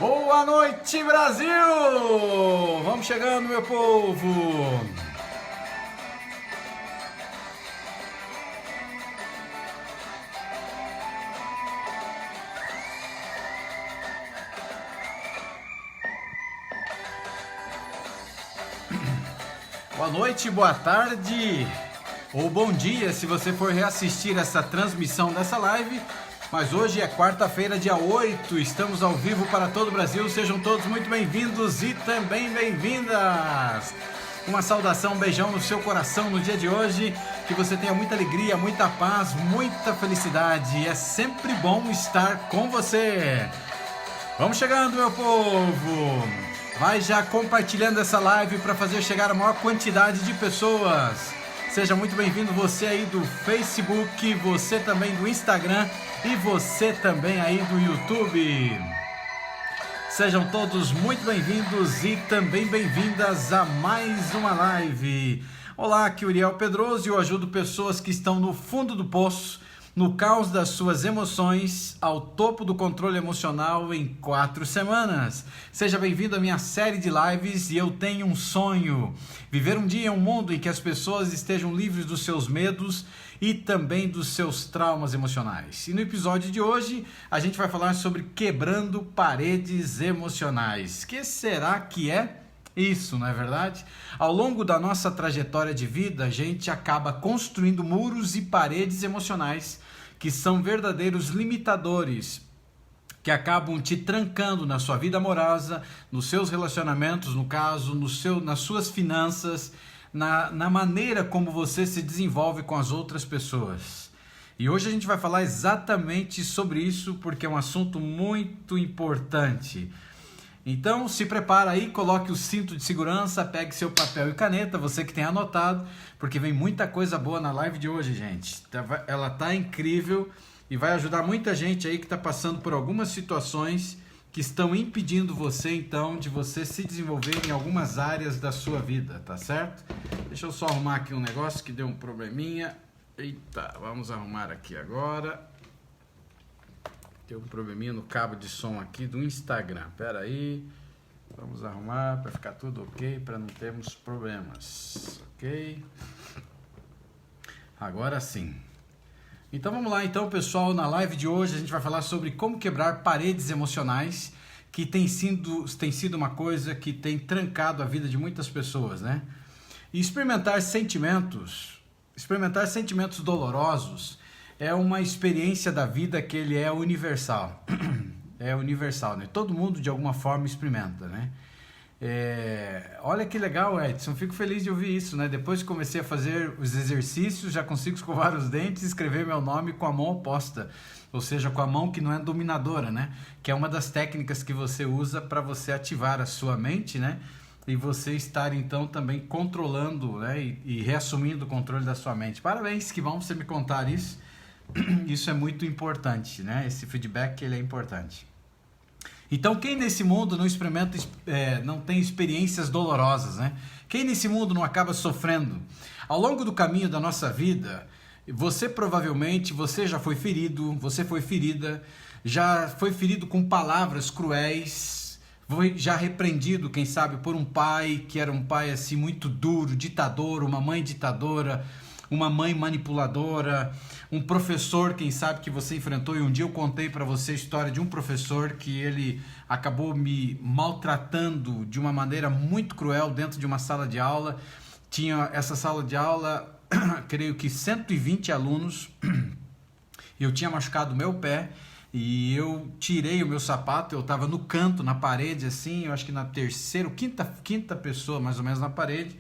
Boa noite, Brasil! Vamos chegando, meu povo! Boa noite, boa tarde ou bom dia se você for reassistir essa transmissão dessa live. Mas hoje é quarta-feira, dia 8, estamos ao vivo para todo o Brasil. Sejam todos muito bem-vindos e também bem-vindas. Uma saudação, um beijão no seu coração no dia de hoje. Que você tenha muita alegria, muita paz, muita felicidade. É sempre bom estar com você. Vamos chegando, meu povo. Vai já compartilhando essa live para fazer chegar a maior quantidade de pessoas. Seja muito bem-vindo você aí do Facebook, você também do Instagram e você também aí do YouTube. Sejam todos muito bem-vindos e também bem-vindas a mais uma live. Olá, aqui é o Uriel Pedroso e eu ajudo pessoas que estão no fundo do poço, no caos das suas emoções, ao topo do controle emocional em 4 semanas. Seja bem-vindo à minha série de lives e eu tenho um sonho. Viver um dia em um mundo em que as pessoas estejam livres dos seus medos e também dos seus traumas emocionais. E no episódio de hoje, a gente vai falar sobre quebrando paredes emocionais. Que será que é isso, não é verdade? Ao longo da nossa trajetória de vida, a gente acaba construindo muros e paredes emocionais que são verdadeiros limitadores, que acabam te trancando na sua vida amorosa, nos seus relacionamentos, no caso, nas suas finanças, na maneira como você se desenvolve com as outras pessoas. E hoje a gente vai falar exatamente sobre isso, porque é um assunto muito importante. Então se prepara aí, coloque o cinto de segurança, pegue seu papel e caneta, você que tem anotado, porque vem muita coisa boa na live de hoje, gente. Ela tá incrível e vai ajudar muita gente aí que está passando por algumas situações que estão impedindo você, então, de você se desenvolver em algumas áreas da sua vida, tá certo? Deixa eu só arrumar aqui um negócio que deu um probleminha. Eita, vamos arrumar aqui agora. Tem um probleminha no cabo de som aqui do Instagram. Pera aí. Vamos arrumar para ficar tudo ok, para não termos problemas. Ok? Agora sim. Então vamos lá, então, pessoal. Na live de hoje a gente vai falar sobre como quebrar paredes emocionais, que tem sido uma coisa que tem trancado a vida de muitas pessoas, né? E experimentar sentimentos dolorosos é uma experiência da vida que ele é universal. É universal, né? Todo mundo de alguma forma experimenta, né? Olha que legal, Edson, fico feliz de ouvir isso, né? Depois que comecei a fazer os exercícios, já consigo escovar os dentes e escrever meu nome com a mão oposta, ou seja, com a mão que não é dominadora, né? Que é uma das técnicas que você usa para você ativar a sua mente, né? E você estar então também controlando, né? E reassumindo o controle da sua mente. Parabéns, que bom você me contar isso. Isso é muito importante, né? Esse feedback, ele é importante. Então, quem nesse mundo não experimenta, não tem experiências dolorosas, né? Quem nesse mundo não acaba sofrendo? Ao longo do caminho da nossa vida, você já foi ferido, você foi ferida, já foi ferido com palavras cruéis, foi já repreendido, quem sabe, por um pai que era um pai assim muito duro, ditador, uma mãe ditadora, uma mãe manipuladora, um professor, quem sabe, que você enfrentou. E um dia eu contei para você a história de um professor que ele acabou me maltratando de uma maneira muito cruel dentro de uma sala de aula. Tinha essa sala de aula, creio que 120 alunos. Eu tinha machucado o meu pé e eu tirei o meu sapato. Eu estava no canto, na parede, assim, eu acho que na terceira, quinta pessoa mais ou menos na parede.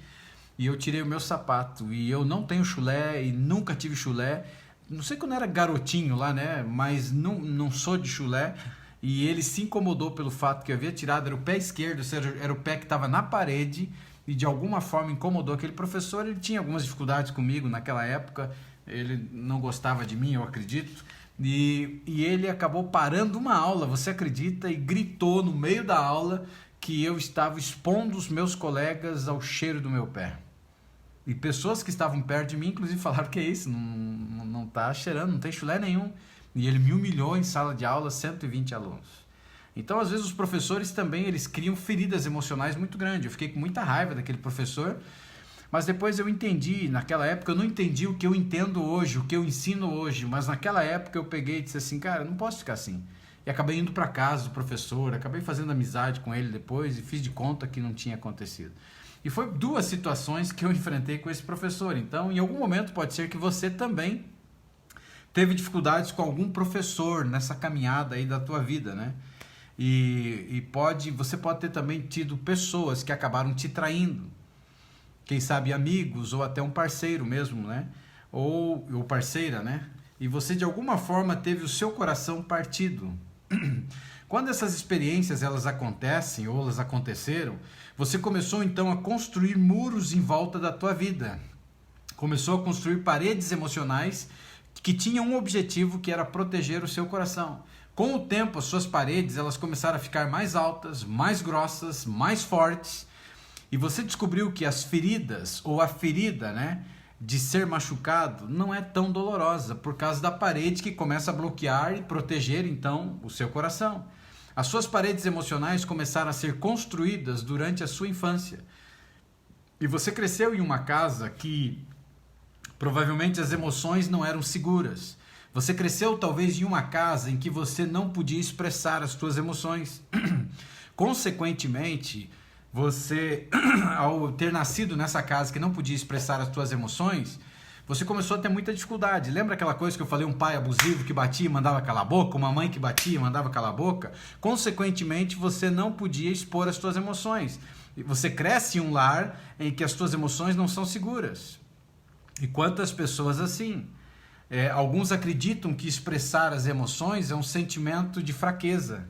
E eu tirei o meu sapato, e eu não tenho chulé, e nunca tive chulé. Não sei quando era garotinho lá, né? Mas não sou de chulé. E ele se incomodou pelo fato que eu havia tirado, era o pé esquerdo, ou seja, era o pé que estava na parede, e de alguma forma incomodou aquele professor. Ele tinha algumas dificuldades comigo naquela época, ele não gostava de mim, eu acredito. E ele acabou parando uma aula, você acredita? E gritou no meio da aula que eu estava expondo os meus colegas ao cheiro do meu pé. E pessoas que estavam perto de mim, inclusive, falaram que é isso, não tá cheirando, não tem chulé nenhum. E ele me humilhou em sala de aula, 120 alunos. Então, às vezes, os professores também, eles criam feridas emocionais muito grandes. Eu fiquei com muita raiva daquele professor, mas depois eu entendi, naquela época eu não entendi o que eu entendo hoje, o que eu ensino hoje, mas naquela época eu peguei e disse assim, cara, eu não posso ficar assim. E acabei indo para casa do professor, acabei fazendo amizade com ele depois e fiz de conta que não tinha acontecido. E foi 2 situações que eu enfrentei com esse professor. Então, em algum momento pode ser que você também teve dificuldades com algum professor nessa caminhada aí da tua vida, né? E você pode ter também tido pessoas que acabaram te traindo. Quem sabe amigos ou até um parceiro mesmo, né? Ou parceira, né? E você de alguma forma teve o seu coração partido. Quando essas experiências elas acontecem ou elas aconteceram, você começou então a construir muros em volta da tua vida. Começou a construir paredes emocionais que tinham um objetivo, que era proteger o seu coração. Com o tempo, as suas paredes elas começaram a ficar mais altas, mais grossas, mais fortes, e você descobriu que as feridas, ou a ferida, né, de ser machucado, não é tão dolorosa, por causa da parede que começa a bloquear e proteger, então, o seu coração. As suas paredes emocionais começaram a ser construídas durante a sua infância. E você cresceu em uma casa que provavelmente as emoções não eram seguras. Você cresceu talvez em uma casa em que você não podia expressar as suas emoções. Consequentemente, você, ao ter nascido nessa casa que não podia expressar as suas emoções, você começou a ter muita dificuldade. Lembra aquela coisa que eu falei, um pai abusivo que batia e mandava calar a boca, uma mãe que batia e mandava calar a boca? Consequentemente, você não podia expor as suas emoções. Você cresce em um lar em que as suas emoções não são seguras. E quantas pessoas assim? Alguns acreditam que expressar as emoções é um sentimento de fraqueza.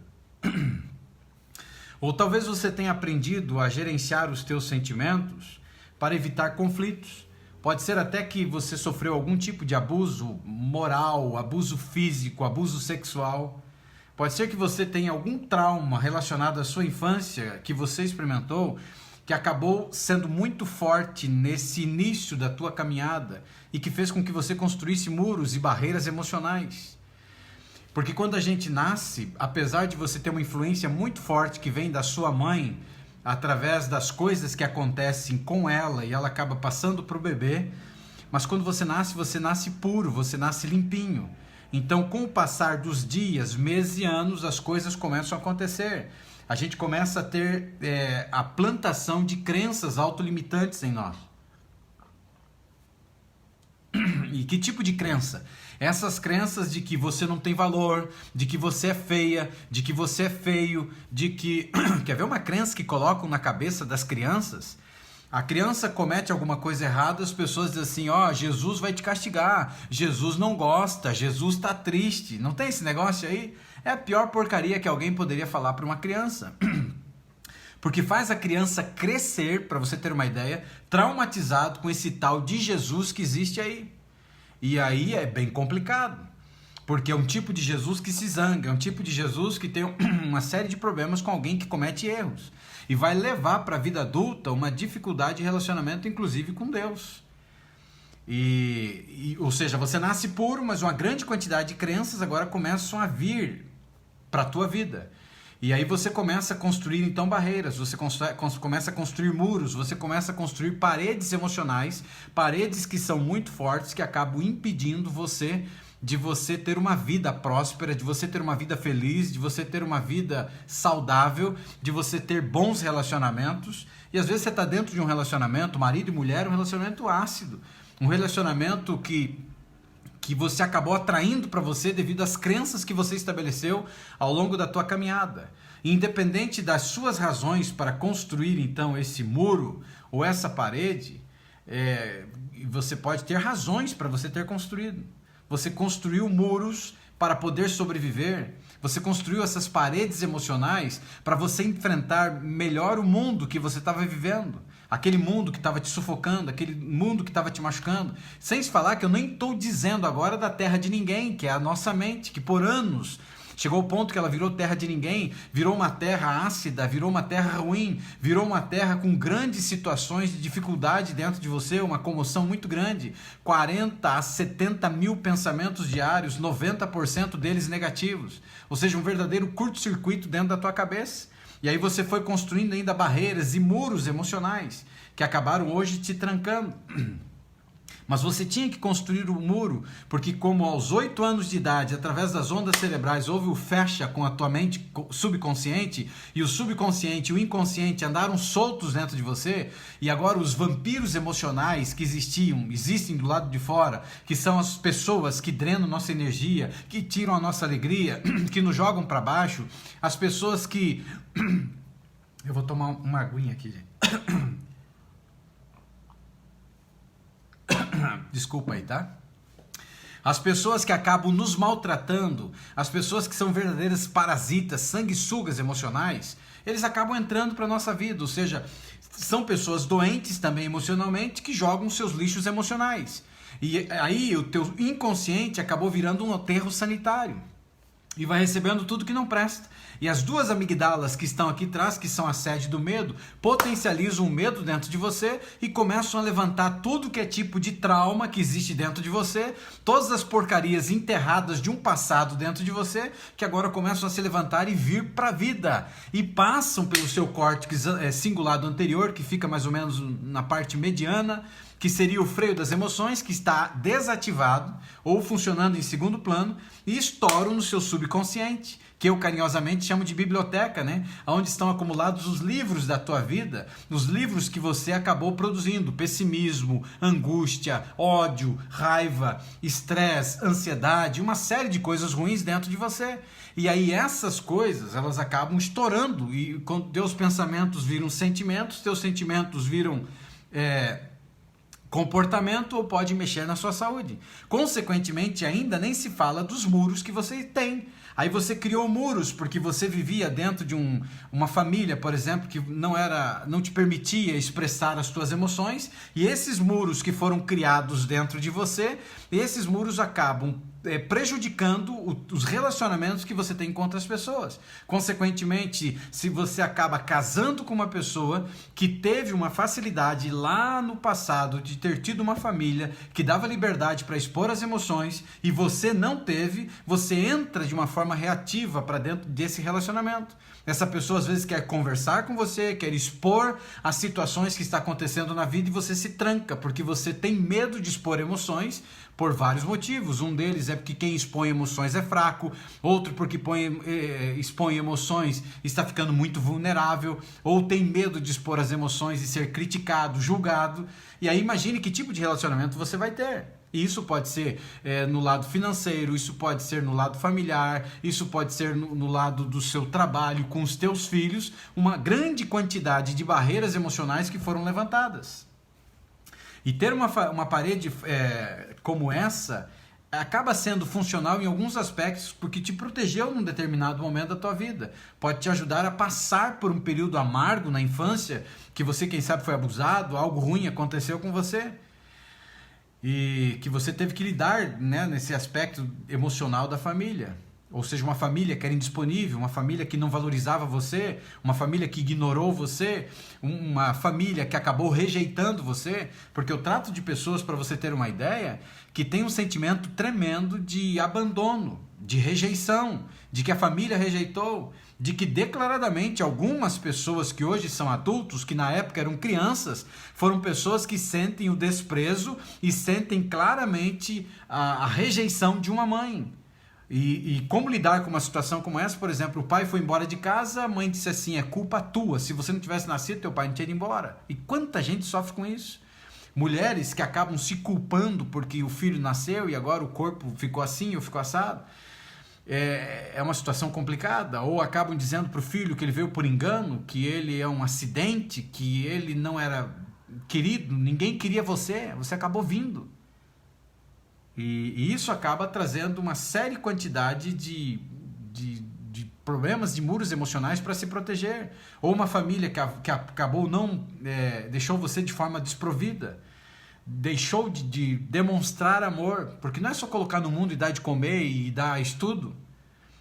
Ou talvez você tenha aprendido a gerenciar os teus sentimentos para evitar conflitos. Pode ser até que você sofreu algum tipo de abuso moral, abuso físico, abuso sexual. Pode ser que você tenha algum trauma relacionado à sua infância que você experimentou, que acabou sendo muito forte nesse início da tua caminhada e que fez com que você construísse muros e barreiras emocionais. Porque quando a gente nasce, apesar de você ter uma influência muito forte que vem da sua mãe, através das coisas que acontecem com ela e ela acaba passando para o bebê, mas quando você nasce puro, você nasce limpinho. Então, com o passar dos dias, meses e anos, as coisas começam a acontecer. A gente começa a ter a plantação de crenças autolimitantes em nós. E que tipo de crença? Essas crenças de que você não tem valor, de que você é feia, de que você é feio, de que... Quer ver uma crença que colocam na cabeça das crianças? A criança comete alguma coisa errada, as pessoas dizem assim, Jesus vai te castigar, Jesus não gosta, Jesus está triste. Não tem esse negócio aí? É a pior porcaria que alguém poderia falar para uma criança. Porque faz a criança crescer, para você ter uma ideia, traumatizado com esse tal de Jesus que existe aí. E aí é bem complicado, porque é um tipo de Jesus que se zanga, é um tipo de Jesus que tem uma série de problemas com alguém que comete erros. E vai levar para a vida adulta uma dificuldade de relacionamento, inclusive com Deus. Ou seja, você nasce puro, mas uma grande quantidade de crenças agora começam a vir para a tua vida. E aí você começa a construir então barreiras, você começa a construir muros, você começa a construir paredes emocionais, paredes que são muito fortes, que acabam impedindo de você ter uma vida próspera, de você ter uma vida feliz, de você ter uma vida saudável, de você ter bons relacionamentos. E às vezes você está dentro de um relacionamento, marido e mulher, um relacionamento ácido, um relacionamento que você acabou atraindo para você devido às crenças que você estabeleceu ao longo da tua caminhada. E independente das suas razões para construir então esse muro ou essa parede, você pode ter razões para você ter construído. Você construiu muros para poder sobreviver. Você construiu essas paredes emocionais para você enfrentar melhor o mundo que você estava vivendo. Aquele mundo que estava te sufocando, aquele mundo que estava te machucando. Sem se falar que eu nem estou dizendo agora da terra de ninguém, que é a nossa mente, que por anos Chegou ao ponto que ela virou terra de ninguém, virou uma terra ácida, virou uma terra ruim, virou uma terra com grandes situações de dificuldade dentro de você, uma comoção muito grande, 40 a 70 mil pensamentos diários, 90% deles negativos, ou seja, um verdadeiro curto-circuito dentro da tua cabeça. E aí você foi construindo ainda barreiras e muros emocionais que acabaram hoje te trancando. Mas você tinha que construir o muro, porque como aos 8 anos de idade, através das ondas cerebrais, houve o fecha com a tua mente subconsciente, e o subconsciente e o inconsciente andaram soltos dentro de você, e agora os vampiros emocionais que existem do lado de fora, que são as pessoas que drenam nossa energia, que tiram a nossa alegria, que nos jogam para baixo, as pessoas que... Eu vou tomar uma aguinha aqui, gente. Desculpa aí, tá? As pessoas que acabam nos maltratando, as pessoas que são verdadeiras parasitas, sanguessugas emocionais, eles acabam entrando para a nossa vida, ou seja, são pessoas doentes também emocionalmente que jogam seus lixos emocionais. E aí o teu inconsciente acabou virando um aterro sanitário e vai recebendo tudo que não presta. E as duas amigdalas que estão aqui atrás, que são a sede do medo, potencializam o medo dentro de você e começam a levantar tudo que é tipo de trauma que existe dentro de você, todas as porcarias enterradas de um passado dentro de você, que agora começam a se levantar e vir para a vida. E passam pelo seu córtex cingulado anterior, que fica mais ou menos na parte mediana, que seria o freio das emoções, que está desativado ou funcionando em segundo plano, e estouram no seu subconsciente, que eu carinhosamente chamo de biblioteca, né? Onde estão acumulados os livros da tua vida, os livros que você acabou produzindo, pessimismo, angústia, ódio, raiva, estresse, ansiedade, uma série de coisas ruins dentro de você. E aí essas coisas, elas acabam estourando, e quando teus pensamentos viram sentimentos, teus sentimentos viram... comportamento, ou pode mexer na sua saúde. Consequentemente, ainda nem se fala dos muros que você tem. Aí você criou muros porque você vivia dentro de uma família, por exemplo, que não te permitia expressar as tuas emoções, e esses muros que foram criados dentro de você, esses muros acabam prejudicando os relacionamentos que você tem com outras pessoas. Consequentemente, se você acaba casando com uma pessoa que teve uma facilidade lá no passado de ter tido uma família que dava liberdade para expor as emoções e você não teve, você entra de uma forma reativa para dentro desse relacionamento. Essa pessoa às vezes quer conversar com você, quer expor as situações que está acontecendo na vida, e você se tranca porque você tem medo de expor emoções por vários motivos. Um deles é porque quem expõe emoções é fraco, outro porque expõe emoções está ficando muito vulnerável, ou tem medo de expor as emoções e ser criticado, julgado. E aí imagine que tipo de relacionamento você vai ter. E isso pode ser no lado financeiro, isso pode ser no lado familiar, isso pode ser no lado do seu trabalho, com os teus filhos, uma grande quantidade de barreiras emocionais que foram levantadas. E ter uma parede como essa acaba sendo funcional em alguns aspectos, porque te protegeu num determinado momento da tua vida. Pode te ajudar a passar por um período amargo na infância, que você, quem sabe, foi abusado, algo ruim aconteceu com você, e que você teve que lidar, né, nesse aspecto emocional da família. Ou seja, uma família que era indisponível, uma família que não valorizava você, uma família que ignorou você, uma família que acabou rejeitando você, porque eu trato de pessoas, para você ter uma ideia, que tem um sentimento tremendo de abandono, de rejeição, de que a família rejeitou, de que declaradamente algumas pessoas que hoje são adultos, que na época eram crianças, foram pessoas que sentem o desprezo e sentem claramente a rejeição de uma mãe. E como lidar com uma situação como essa? Por exemplo, o pai foi embora de casa, a mãe disse assim: é culpa tua, se você não tivesse nascido, teu pai não tinha ido embora. E quanta gente sofre com isso? Mulheres que acabam se culpando porque o filho nasceu e agora o corpo ficou assim ou ficou assado. É uma situação complicada. Ou acabam dizendo para o filho que ele veio por engano, que ele é um acidente, que ele não era querido, ninguém queria você acabou vindo. E isso acaba trazendo uma séria quantidade de problemas, de muros emocionais para se proteger. Ou uma família que acabou deixou você de forma desprovida, deixou de demonstrar amor, porque não é só colocar no mundo e dar de comer e dar estudo.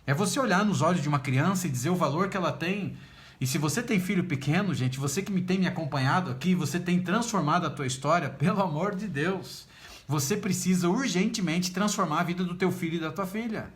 É você olhar nos olhos de uma criança e dizer o valor que ela tem. E se você tem filho pequeno, gente, você que tem me acompanhado aqui, você tem transformado a tua história, pelo amor de Deus. Você precisa urgentemente transformar a vida do teu filho e da tua filha.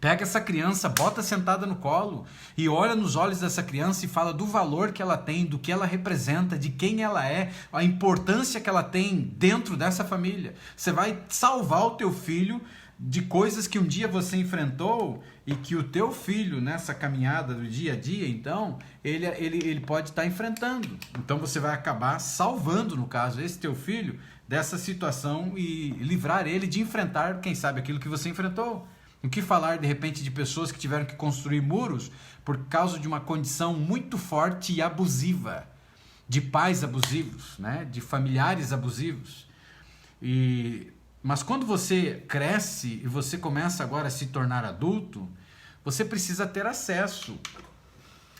Pega essa criança, bota sentada no colo e olha nos olhos dessa criança e fala do valor que ela tem, do que ela representa, de quem ela é, a importância que ela tem dentro dessa família. Você vai salvar o teu filho de coisas que um dia você enfrentou e que o teu filho, nessa caminhada do dia a dia, então, ele pode estar enfrentando. Então você vai acabar salvando, no caso, esse teu filho dessa situação e livrar ele de enfrentar, quem sabe, aquilo que você enfrentou. O que falar, de repente, de pessoas que tiveram que construir muros por causa de uma condição muito forte e abusiva, de pais abusivos, né? De familiares abusivos. Mas quando você cresce e você começa agora a se tornar adulto, você precisa ter acesso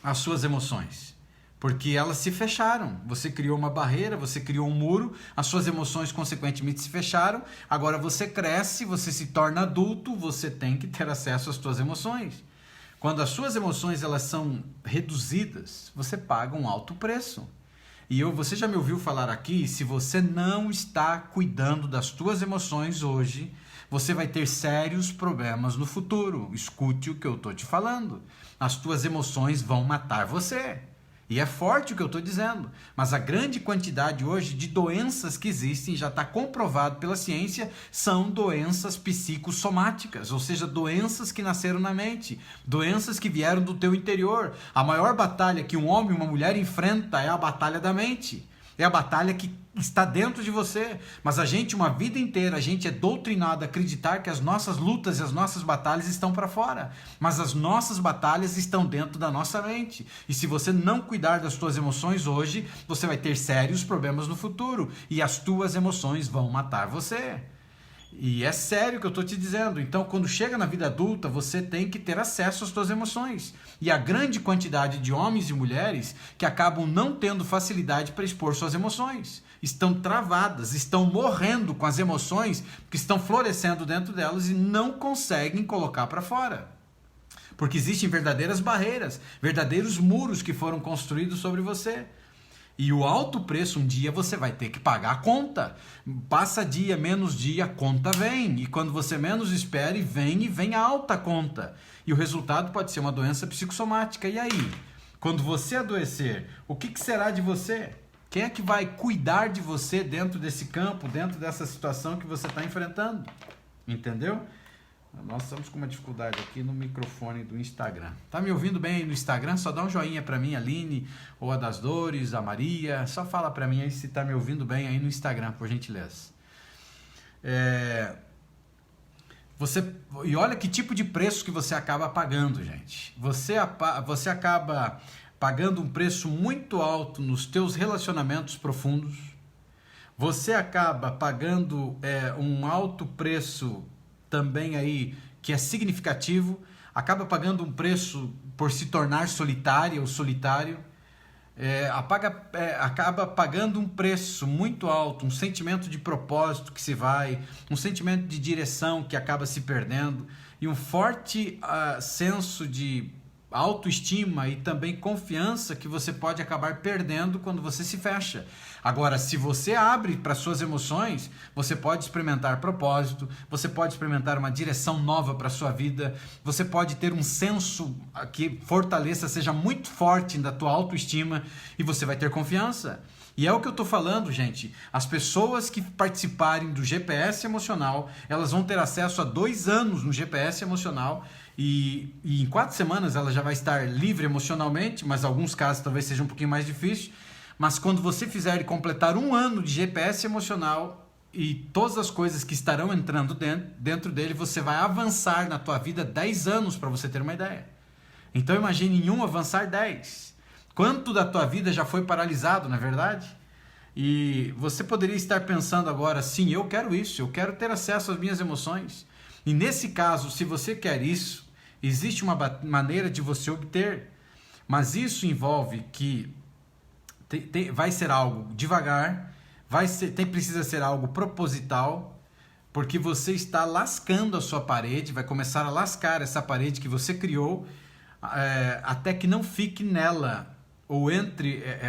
às suas emoções. Porque elas se fecharam. Você criou uma barreira, você criou um muro, as suas emoções consequentemente se fecharam. Agora você cresce, você se torna adulto, você tem que ter acesso às suas emoções. Quando as suas emoções elas são reduzidas, você paga um alto preço. E você já me ouviu falar aqui, se você não está cuidando das suas emoções hoje, você vai ter sérios problemas no futuro. Escute o que eu estou te falando. As tuas emoções vão matar você. E é forte o que eu estou dizendo, mas a grande quantidade hoje de doenças que existem, já está comprovado pela ciência, são doenças psicossomáticas, ou seja, doenças que nasceram na mente, doenças que vieram do teu interior. A maior batalha que um homem e uma mulher enfrenta é a batalha da mente, é a batalha que está dentro de você, mas a gente, uma vida inteira, a gente é doutrinado a acreditar que as nossas lutas e as nossas batalhas estão para fora, mas as nossas batalhas estão dentro da nossa mente, e se você não cuidar das tuas emoções hoje, você vai ter sérios problemas no futuro, e as tuas emoções vão matar você. E é sério o que eu estou te dizendo. Então, quando chega na vida adulta, você tem que ter acesso às suas emoções. E a grande quantidade de homens e mulheres que acabam não tendo facilidade para expor suas emoções. Estão travadas, estão morrendo com as emoções que estão florescendo dentro delas e não conseguem colocar para fora. Porque existem verdadeiras barreiras, verdadeiros muros que foram construídos sobre você. E o alto preço, um dia você vai ter que pagar a conta. Passa dia, menos dia, a conta vem. E quando você menos espera, vem a alta conta. E o resultado pode ser uma doença psicossomática. E aí? Quando você adoecer, o que será de você? Quem é que vai cuidar de você dentro desse campo, dentro dessa situação que você está enfrentando? Entendeu? Nós estamos com uma dificuldade aqui no microfone do Instagram. Tá me ouvindo bem aí no Instagram? Só dá um joinha para mim, Aline, ou a das Dores, a Maria. Só fala para mim aí se tá me ouvindo bem aí no Instagram, por gentileza. E olha que tipo de preço que você acaba pagando, gente. Você acaba pagando um preço muito alto nos teus relacionamentos profundos. Você acaba pagando um alto preço também aí que é significativo, acaba pagando um preço por se tornar solitária ou solitário, acaba pagando um preço muito alto, um sentimento de propósito que se vai, um sentimento de direção que acaba se perdendo e um forte senso de autoestima e também confiança que você pode acabar perdendo quando você se fecha. Agora, se você abre para suas emoções, você pode experimentar propósito, você pode experimentar uma direção nova para a sua vida, você pode ter um senso que fortaleça, seja muito forte da tua autoestima e você vai ter confiança. E é o que eu estou falando, gente. As pessoas que participarem do GPS emocional, elas vão ter acesso a 2 anos no GPS emocional e em 4 semanas ela já vai estar livre emocionalmente, mas em alguns casos talvez seja um pouquinho mais difícil. Mas quando você fizer e completar 1 ano de GPS emocional e todas as coisas que estarão entrando dentro dele, você vai avançar na tua vida 10 anos, para você ter uma ideia. Então imagine em um avançar 10. Quanto da tua vida já foi paralisado, não é verdade? E você poderia estar pensando agora, sim, eu quero isso, eu quero ter acesso às minhas emoções. E nesse caso, se você quer isso, existe uma maneira de você obter, mas isso envolve que vai ser algo devagar, precisa ser algo proposital, porque você está lascando a sua parede, vai começar a lascar essa parede que você criou, até que não fique nela, ou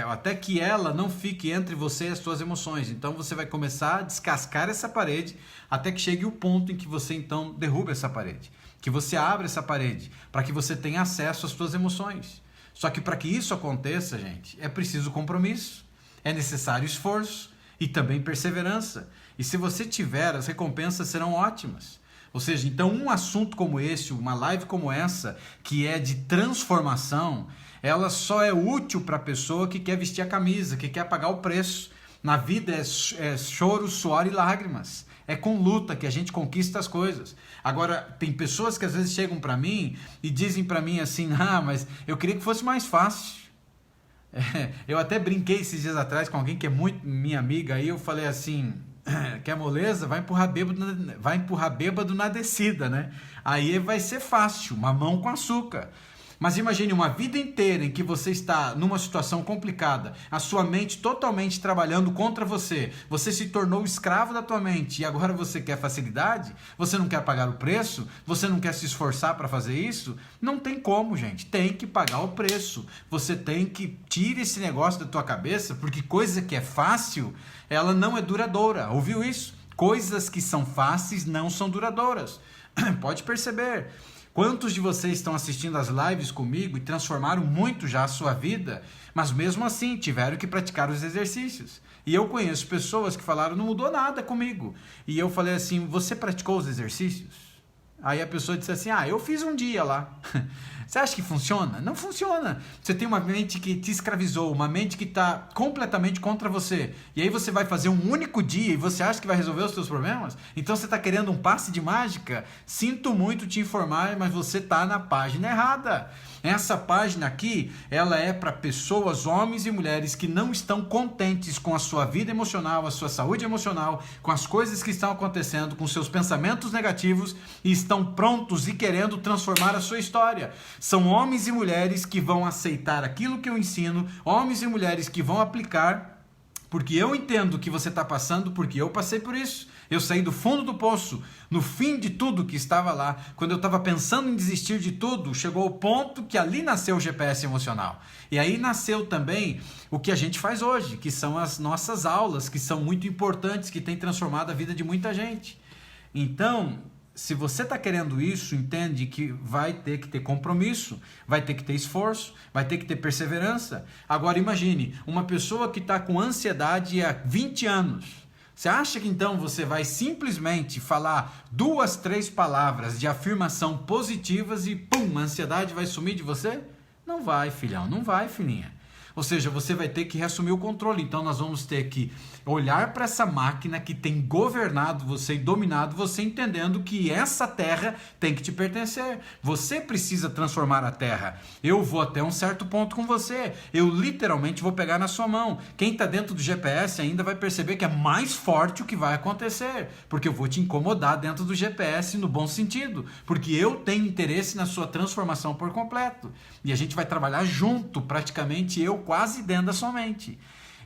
até que ela não fique entre você e as suas emoções. Então você vai começar a descascar essa parede, até que chegue o ponto em que você então derruba essa parede, que você abre essa parede, para que você tenha acesso às suas emoções. Só que para que isso aconteça, gente, é preciso compromisso, é necessário esforço e também perseverança. E se você tiver, as recompensas serão ótimas. Ou seja, então um assunto como esse, uma live como essa, que é de transformação, ela só é útil para a pessoa que quer vestir a camisa, que quer pagar o preço. Na vida é choro, suor e lágrimas. É com luta que a gente conquista as coisas. Agora, tem pessoas que às vezes chegam para mim e dizem para mim assim, mas eu queria que fosse mais fácil. Eu até brinquei esses dias atrás com alguém que é muito minha amiga, aí eu falei assim, quer moleza? Vai empurrar bêbado na descida, né? Aí vai ser fácil, mamão com açúcar. Mas imagine uma vida inteira em que você está numa situação complicada, a sua mente totalmente trabalhando contra você, você se tornou escravo da tua mente e agora você quer facilidade? Você não quer pagar o preço? Você não quer se esforçar para fazer isso? Não tem como, gente, tem que pagar o preço. Você tem que tirar esse negócio da tua cabeça, porque coisa que é fácil, ela não é duradoura. Ouviu isso? Coisas que são fáceis não são duradouras. Pode perceber. Quantos de vocês estão assistindo as lives comigo e transformaram muito já a sua vida, mas mesmo assim tiveram que praticar os exercícios? E eu conheço pessoas que falaram, não mudou nada comigo. E eu falei assim, você praticou os exercícios? Aí a pessoa disse assim, eu fiz um dia lá. Você acha que funciona? Não funciona. Você tem uma mente que te escravizou, uma mente que está completamente contra você. E aí você vai fazer um único dia e você acha que vai resolver os seus problemas? Então você está querendo um passe de mágica? Sinto muito te informar, mas você está na página errada. Essa página aqui, ela é para pessoas, homens e mulheres que não estão contentes com a sua vida emocional, a sua saúde emocional, com as coisas que estão acontecendo, com seus pensamentos negativos e estão prontos e querendo transformar a sua história. São homens e mulheres que vão aceitar aquilo que eu ensino, homens e mulheres que vão aplicar, porque eu entendo o que você está passando, porque eu passei por isso. Eu saí do fundo do poço, no fim de tudo que estava lá, quando eu estava pensando em desistir de tudo, chegou o ponto que ali nasceu o GPS emocional. E aí nasceu também o que a gente faz hoje, que são as nossas aulas, que são muito importantes, que têm transformado a vida de muita gente. Então, se você está querendo isso, entende que vai ter que ter compromisso, vai ter que ter esforço, vai ter que ter perseverança. Agora imagine, uma pessoa que está com ansiedade há 20 anos, você acha que então você vai simplesmente falar 2, 3 palavras de afirmação positivas e pum, a ansiedade vai sumir de você? Não vai, filhão, não vai, filhinha. Ou seja, você vai ter que reassumir o controle. Então nós vamos ter que olhar para essa máquina que tem governado você e dominado você, entendendo que essa terra tem que te pertencer. Você precisa transformar a terra. Eu vou até um certo ponto com você. Eu literalmente vou pegar na sua mão. Quem está dentro do GPS ainda vai perceber que é mais forte o que vai acontecer. Porque eu vou te incomodar dentro do GPS no bom sentido. Porque eu tenho interesse na sua transformação por completo. E a gente vai trabalhar junto, praticamente eu quase dentro da sua mente.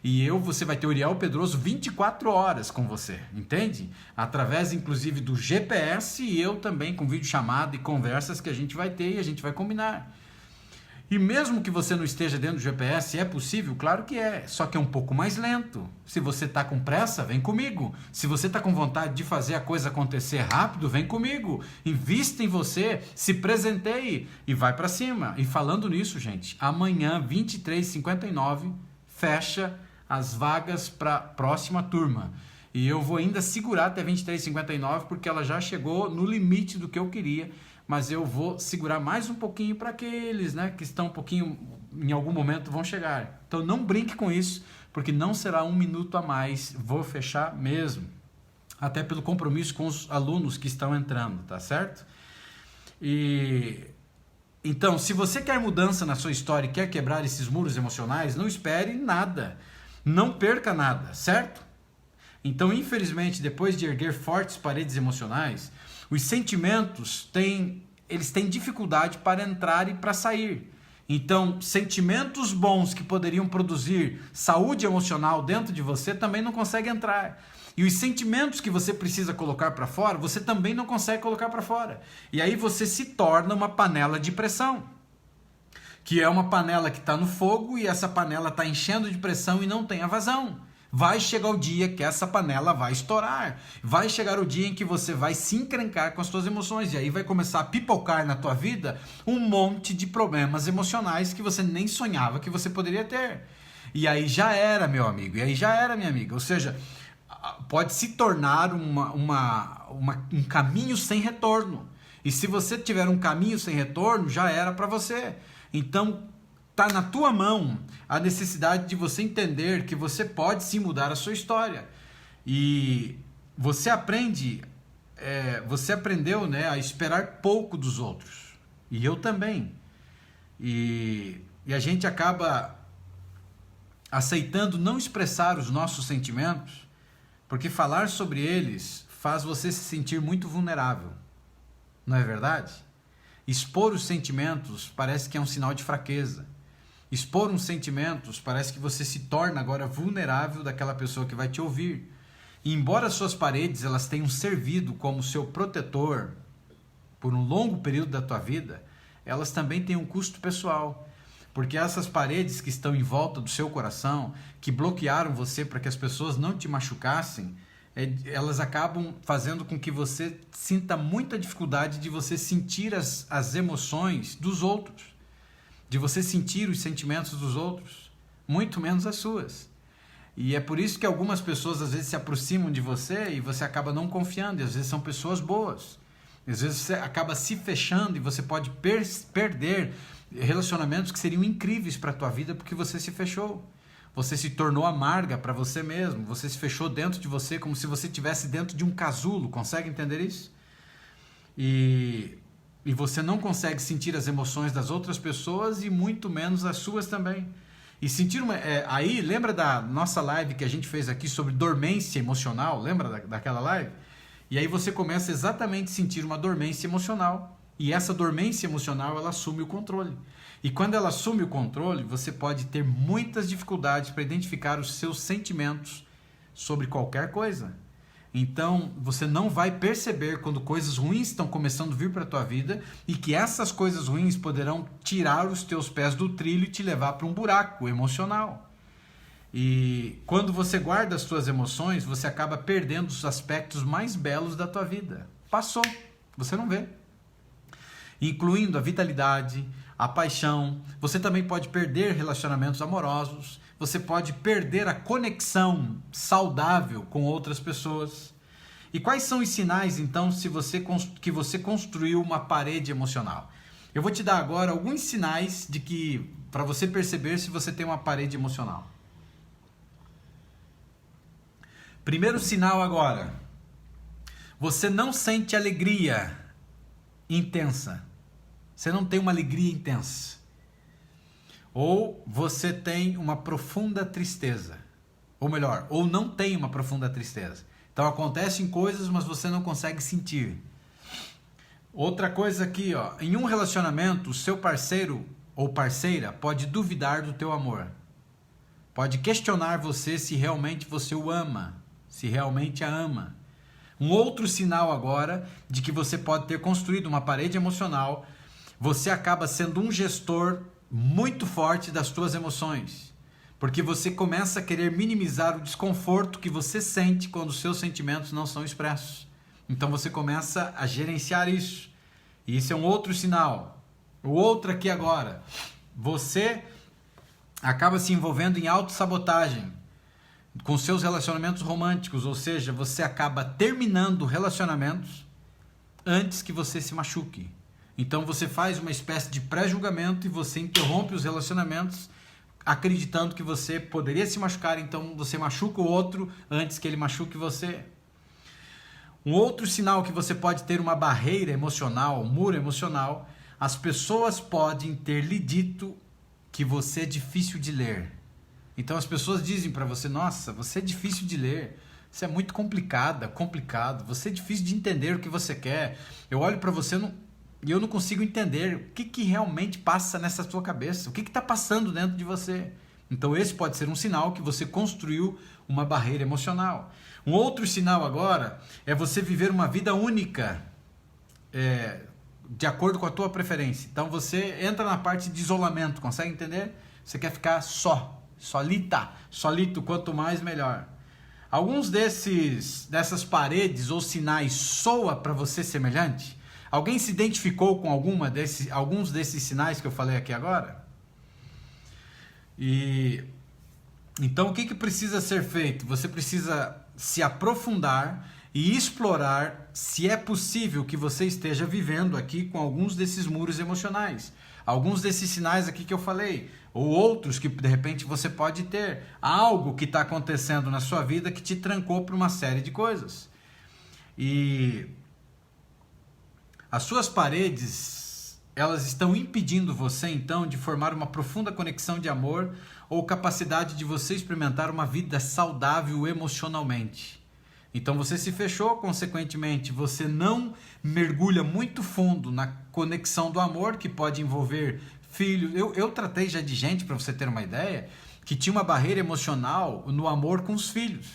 E você vai ter o Uriel Pedroso 24 horas com você, entende? Através, inclusive, do GPS e eu também com videochamada e conversas que a gente vai ter e a gente vai combinar. E mesmo que você não esteja dentro do GPS, é possível? Claro que é, só que é um pouco mais lento. Se você está com pressa, vem comigo. Se você está com vontade de fazer a coisa acontecer rápido, vem comigo. Invista em você, se presenteie e vai para cima. E falando nisso, gente, amanhã, 23h59, fecha as vagas para a próxima turma. E eu vou ainda segurar até 23h59, porque ela já chegou no limite do que eu queria. Mas eu vou segurar mais um pouquinho para aqueles, né, que estão um pouquinho, em algum momento vão chegar. Então não brinque com isso, porque não será 1 minuto a mais, vou fechar mesmo. Até pelo compromisso com os alunos que estão entrando, tá certo? Então, se você quer mudança na sua história e quer quebrar esses muros emocionais, não espere nada, não perca nada, certo? Então, infelizmente, depois de erguer fortes paredes emocionais, os sentimentos eles têm dificuldade para entrar e para sair. Então, sentimentos bons que poderiam produzir saúde emocional dentro de você também não conseguem entrar. E os sentimentos que você precisa colocar para fora, você também não consegue colocar para fora. E aí você se torna uma panela de pressão, que é uma panela que está no fogo e essa panela está enchendo de pressão e não tem a vazão. Vai chegar o dia que essa panela vai estourar. Vai chegar o dia em que você vai se encrencar com as suas emoções. E aí vai começar a pipocar na tua vida um monte de problemas emocionais que você nem sonhava que você poderia ter. E aí já era, meu amigo. E aí já era, minha amiga. Ou seja, pode se tornar um caminho sem retorno. E se você tiver um caminho sem retorno, já era para você. Então, está na tua mão a necessidade de você entender que você pode sim mudar a sua história. E você aprendeu, né, a esperar pouco dos outros. E eu também. E a gente acaba aceitando não expressar os nossos sentimentos, porque falar sobre eles faz você se sentir muito vulnerável. Não é verdade? Expor os sentimentos parece que é um sinal de fraqueza. Expor uns sentimentos parece que você se torna agora vulnerável daquela pessoa que vai te ouvir. E embora suas paredes elas tenham servido como seu protetor por um longo período da tua vida, elas também têm um custo pessoal. Porque essas paredes que estão em volta do seu coração, que bloquearam você para que as pessoas não te machucassem, elas acabam fazendo com que você sinta muita dificuldade de você sentir as emoções dos outros, de você sentir os sentimentos dos outros, muito menos as suas. E é por isso que algumas pessoas às vezes se aproximam de você e você acaba não confiando, e às vezes são pessoas boas. Às vezes você acaba se fechando e você pode perder relacionamentos que seriam incríveis para a tua vida porque você se fechou. Você se tornou amarga para você mesmo, você se fechou dentro de você como se você estivesse dentro de um casulo, consegue entender isso? E você não consegue sentir as emoções das outras pessoas e muito menos as suas também. E sentir aí, lembra da nossa live que a gente fez aqui sobre dormência emocional? Lembra daquela live? E aí você começa exatamente a sentir uma dormência emocional. E essa dormência emocional, ela assume o controle. E quando ela assume o controle, você pode ter muitas dificuldades para identificar os seus sentimentos sobre qualquer coisa. Então, você não vai perceber quando coisas ruins estão começando a vir para a tua vida e que essas coisas ruins poderão tirar os teus pés do trilho e te levar para um buraco emocional. E quando você guarda as tuas emoções, você acaba perdendo os aspectos mais belos da tua vida. Passou, você não vê. Incluindo a vitalidade, a paixão. Você também pode perder relacionamentos amorosos. Você pode perder a conexão saudável com outras pessoas. E quais são os sinais, então, que você construiu uma parede emocional? Eu vou te dar agora alguns sinais para você perceber se você tem uma parede emocional. Primeiro sinal agora. Você não sente alegria intensa. Você não tem uma alegria intensa. Ou você tem uma profunda tristeza. Ou melhor, ou não tem uma profunda tristeza. Então acontecem coisas, mas você não consegue sentir. Outra coisa aqui, ó, em um relacionamento, o seu parceiro ou parceira pode duvidar do teu amor. Pode questionar você se realmente você o ama, se realmente a ama. Um outro sinal agora de que você pode ter construído uma parede emocional, você acaba sendo um gestor muito forte das suas emoções, porque você começa a querer minimizar o desconforto que você sente quando os seus sentimentos não são expressos. Então você começa a gerenciar isso. E isso é um outro sinal. O outro aqui agora, você acaba se envolvendo em autossabotagem com seus relacionamentos românticos, ou seja, você acaba terminando relacionamentos antes que você se machuque. Então você faz uma espécie de pré-julgamento e você interrompe os relacionamentos acreditando que você poderia se machucar, então você machuca o outro antes que ele machuque você. Um outro sinal que você pode ter uma barreira emocional, um muro emocional, as pessoas podem ter lhe dito que você é difícil de ler. Então as pessoas dizem para você, nossa, você é difícil de ler, você é muito complicado, você é difícil de entender o que você quer. Eu olho para você E eu não consigo entender o que realmente passa nessa sua cabeça, o que está passando dentro de você. Então esse pode ser um sinal que você construiu uma barreira emocional. Um outro sinal agora é você viver uma vida única, de acordo com a tua preferência. Então você entra na parte de isolamento, consegue entender? Você quer ficar solito, quanto mais melhor. Alguns dessas paredes ou sinais soa para você semelhante? Alguém se identificou com alguns desses sinais que eu falei aqui agora? Então o que precisa ser feito? Você precisa se aprofundar e explorar se é possível que você esteja vivendo aqui com alguns desses muros emocionais. Alguns desses sinais aqui que eu falei, ou outros que de repente você pode ter. Algo que está acontecendo na sua vida que te trancou para uma série de coisas. E as suas paredes, elas estão impedindo você então de formar uma profunda conexão de amor ou capacidade de você experimentar uma vida saudável emocionalmente. Então você se fechou, consequentemente você não mergulha muito fundo na conexão do amor, que pode envolver filhos. Eu tratei já de gente, para você ter uma ideia, que tinha uma barreira emocional no amor com os filhos.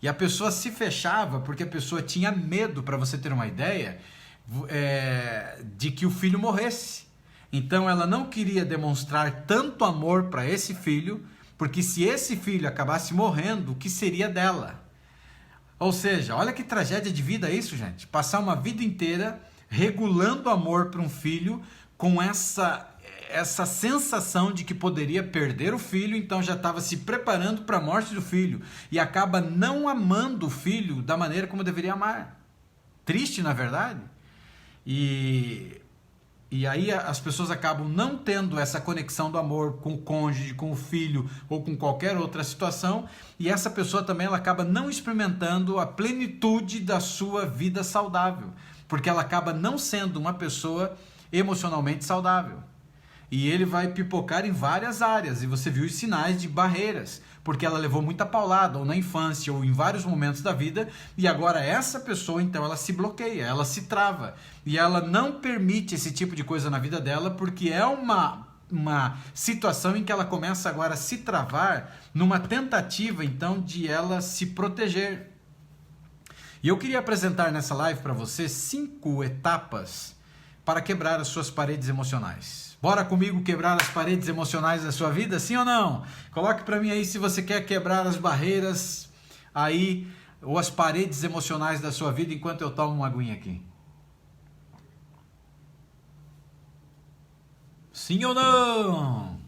E a pessoa se fechava porque a pessoa tinha medo, para você ter uma ideia, de que o filho morresse. Então ela não queria demonstrar tanto amor para esse filho, porque se esse filho acabasse morrendo, o que seria dela? Ou seja, olha que tragédia de vida isso, gente. Passar uma vida inteira regulando amor para um filho com essa sensação de que poderia perder o filho, então já estava se preparando para a morte do filho e acaba não amando o filho da maneira como deveria amar. Triste, na verdade. E aí as pessoas acabam não tendo essa conexão do amor com o cônjuge, com o filho ou com qualquer outra situação, e essa pessoa também ela acaba não experimentando a plenitude da sua vida saudável, porque ela acaba não sendo uma pessoa emocionalmente saudável. E ele vai pipocar em várias áreas, e você viu os sinais de barreiras, porque ela levou muita paulada, ou na infância, ou em vários momentos da vida, e agora essa pessoa, então, ela se bloqueia, ela se trava, e ela não permite esse tipo de coisa na vida dela, porque é uma situação em que ela começa agora a se travar, numa tentativa, então, de ela se proteger. E eu queria apresentar nessa live para você 5 etapas para quebrar as suas paredes emocionais. Bora comigo quebrar as paredes emocionais da sua vida, sim ou não? Coloque para mim aí se você quer quebrar as barreiras aí, ou as paredes emocionais da sua vida, enquanto eu tomo uma aguinha aqui. Sim ou não?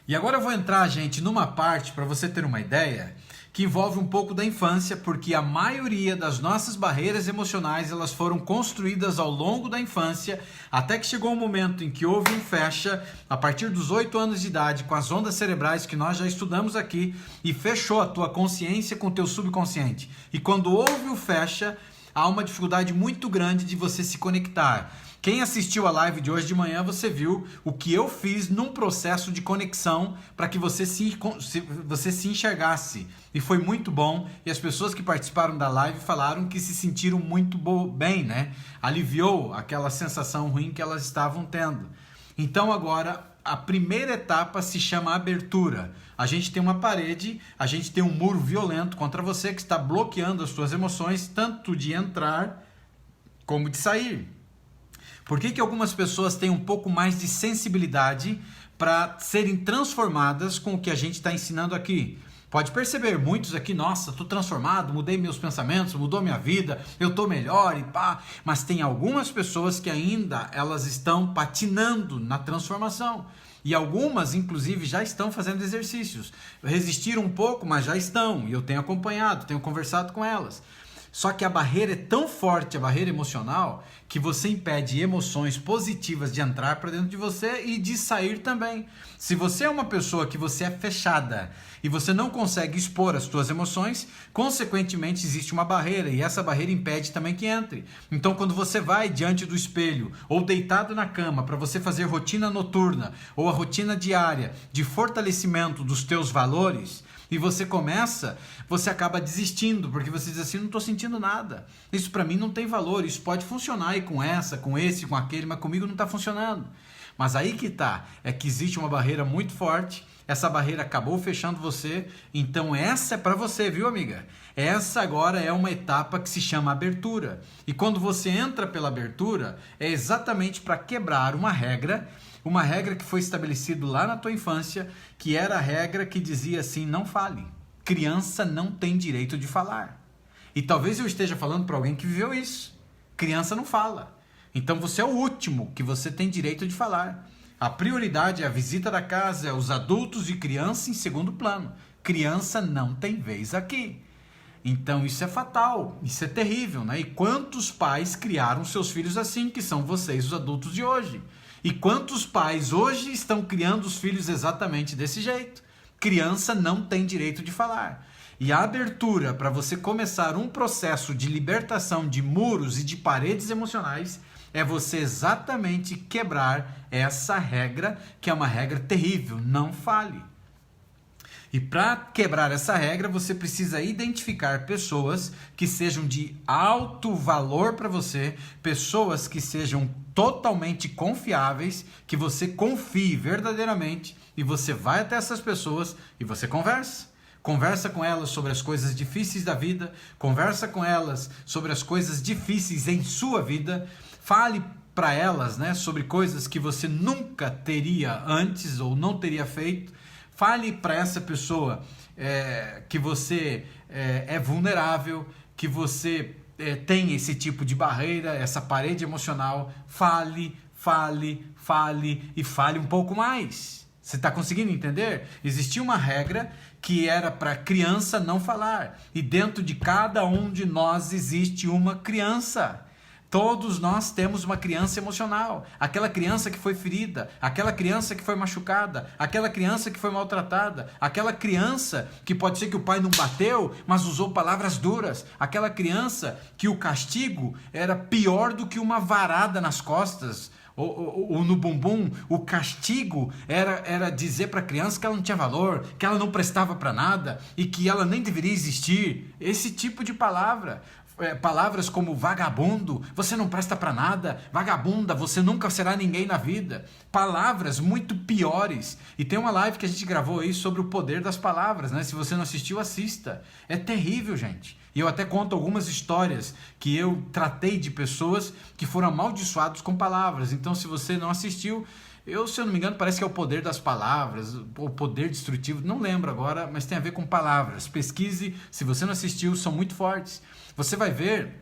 E agora eu vou entrar, gente, numa parte, para você ter uma ideia, que envolve um pouco da infância, porque a maioria das nossas barreiras emocionais, elas foram construídas ao longo da infância, até que chegou um momento em que houve um fecha, a partir dos 8 anos de idade, com as ondas cerebrais que nós já estudamos aqui, e fechou a tua consciência com o teu subconsciente. E quando houve o fecha, há uma dificuldade muito grande de você se conectar. Quem assistiu a live de hoje de manhã, você viu o que eu fiz num processo de conexão para que você se enxergasse. E foi muito bom. E as pessoas que participaram da live falaram que se sentiram muito bem, né? Aliviou aquela sensação ruim que elas estavam tendo. Então agora, a primeira etapa se chama abertura. A gente tem uma parede, a gente tem um muro violento contra você que está bloqueando as suas emoções, tanto de entrar como de sair. Por que algumas pessoas têm um pouco mais de sensibilidade para serem transformadas com o que a gente está ensinando aqui? Pode perceber, muitos aqui, nossa, estou transformado, mudei meus pensamentos, mudou minha vida, eu estou melhor e pá. Mas tem algumas pessoas que ainda elas estão patinando na transformação. E algumas, inclusive, já estão fazendo exercícios. Resistiram um pouco, mas já estão. E eu tenho acompanhado, tenho conversado com elas. Só que a barreira é tão forte, a barreira emocional, que você impede emoções positivas de entrar para dentro de você e de sair também. Se você é uma pessoa que você é fechada e você não consegue expor as suas emoções, consequentemente existe uma barreira e essa barreira impede também que entre. Então quando você vai diante do espelho ou deitado na cama para você fazer rotina noturna ou a rotina diária de fortalecimento dos teus valores, E você acaba desistindo, porque você diz assim, não estou sentindo nada. Isso para mim não tem valor, isso pode funcionar aí com essa, com esse, com aquele, mas comigo não está funcionando. Mas aí que tá, é que existe uma barreira muito forte, essa barreira acabou fechando você, então essa é para você, viu, amiga? Essa agora é uma etapa que se chama abertura. E quando você entra pela abertura, é exatamente para quebrar uma regra que foi estabelecida lá na tua infância, que era a regra que dizia assim, não fale. Criança não tem direito de falar. E talvez eu esteja falando para alguém que viveu isso. Criança não fala. Então você é o último que você tem direito de falar. A prioridade é a visita da casa, é os adultos e criança em segundo plano. Criança não tem vez aqui. Então isso é fatal, isso é terrível, né? E quantos pais criaram seus filhos assim, que são vocês, os adultos de hoje? E quantos pais hoje estão criando os filhos exatamente desse jeito? Criança não tem direito de falar. E a abertura para você começar um processo de libertação de muros e de paredes emocionais é você exatamente quebrar essa regra, que é uma regra terrível, não fale. E para quebrar essa regra, você precisa identificar pessoas que sejam de alto valor para você, pessoas que sejam totalmente confiáveis, que você confie verdadeiramente, e você vai até essas pessoas e você conversa. Conversa com elas sobre as coisas difíceis da vida, conversa com elas sobre as coisas difíceis em sua vida, fale para elas, né, sobre coisas que você nunca teria antes ou não teria feito. Fale para essa pessoa que você é vulnerável, que você tem esse tipo de barreira, essa parede emocional. Fale e fale um pouco mais. Você está conseguindo entender? Existia uma regra que era para criança não falar. E dentro de cada um de nós existe uma criança. Todos nós temos uma criança emocional, aquela criança que foi ferida, aquela criança que foi machucada, aquela criança que foi maltratada, aquela criança que pode ser que o pai não bateu, mas usou palavras duras, aquela criança que o castigo era pior do que uma varada nas costas, ou no bumbum. O castigo era dizer para a criança que ela não tinha valor, que ela não prestava para nada e que ela nem deveria existir. Esse tipo de palavra. Palavras como vagabundo, você não presta para nada, vagabunda, você nunca será ninguém na vida. Palavras muito piores. E tem uma live que a gente gravou aí sobre o poder das palavras, né? Se você não assistiu, assista. É terrível, gente. E eu até conto algumas histórias que eu tratei de pessoas que foram amaldiçoados com palavras. Então, se você não assistiu, se eu não me engano, parece que é o poder das palavras, o poder destrutivo, não lembro agora, mas tem a ver com palavras. Pesquise, se você não assistiu, são muito fortes. Você vai ver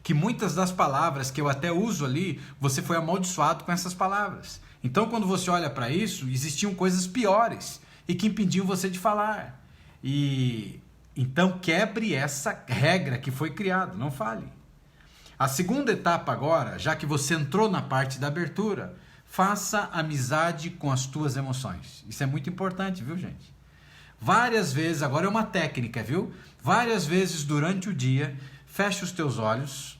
que muitas das palavras que eu até uso ali, você foi amaldiçoado com essas palavras. Então, quando você olha para isso, existiam coisas piores e que impediam você de falar. E então, quebre essa regra que foi criada, não fale. A segunda etapa agora, já que você entrou na parte da abertura, faça amizade com as tuas emoções. Isso é muito importante, viu, gente? Várias vezes, agora é uma técnica, viu? Várias vezes durante o dia, feche os teus olhos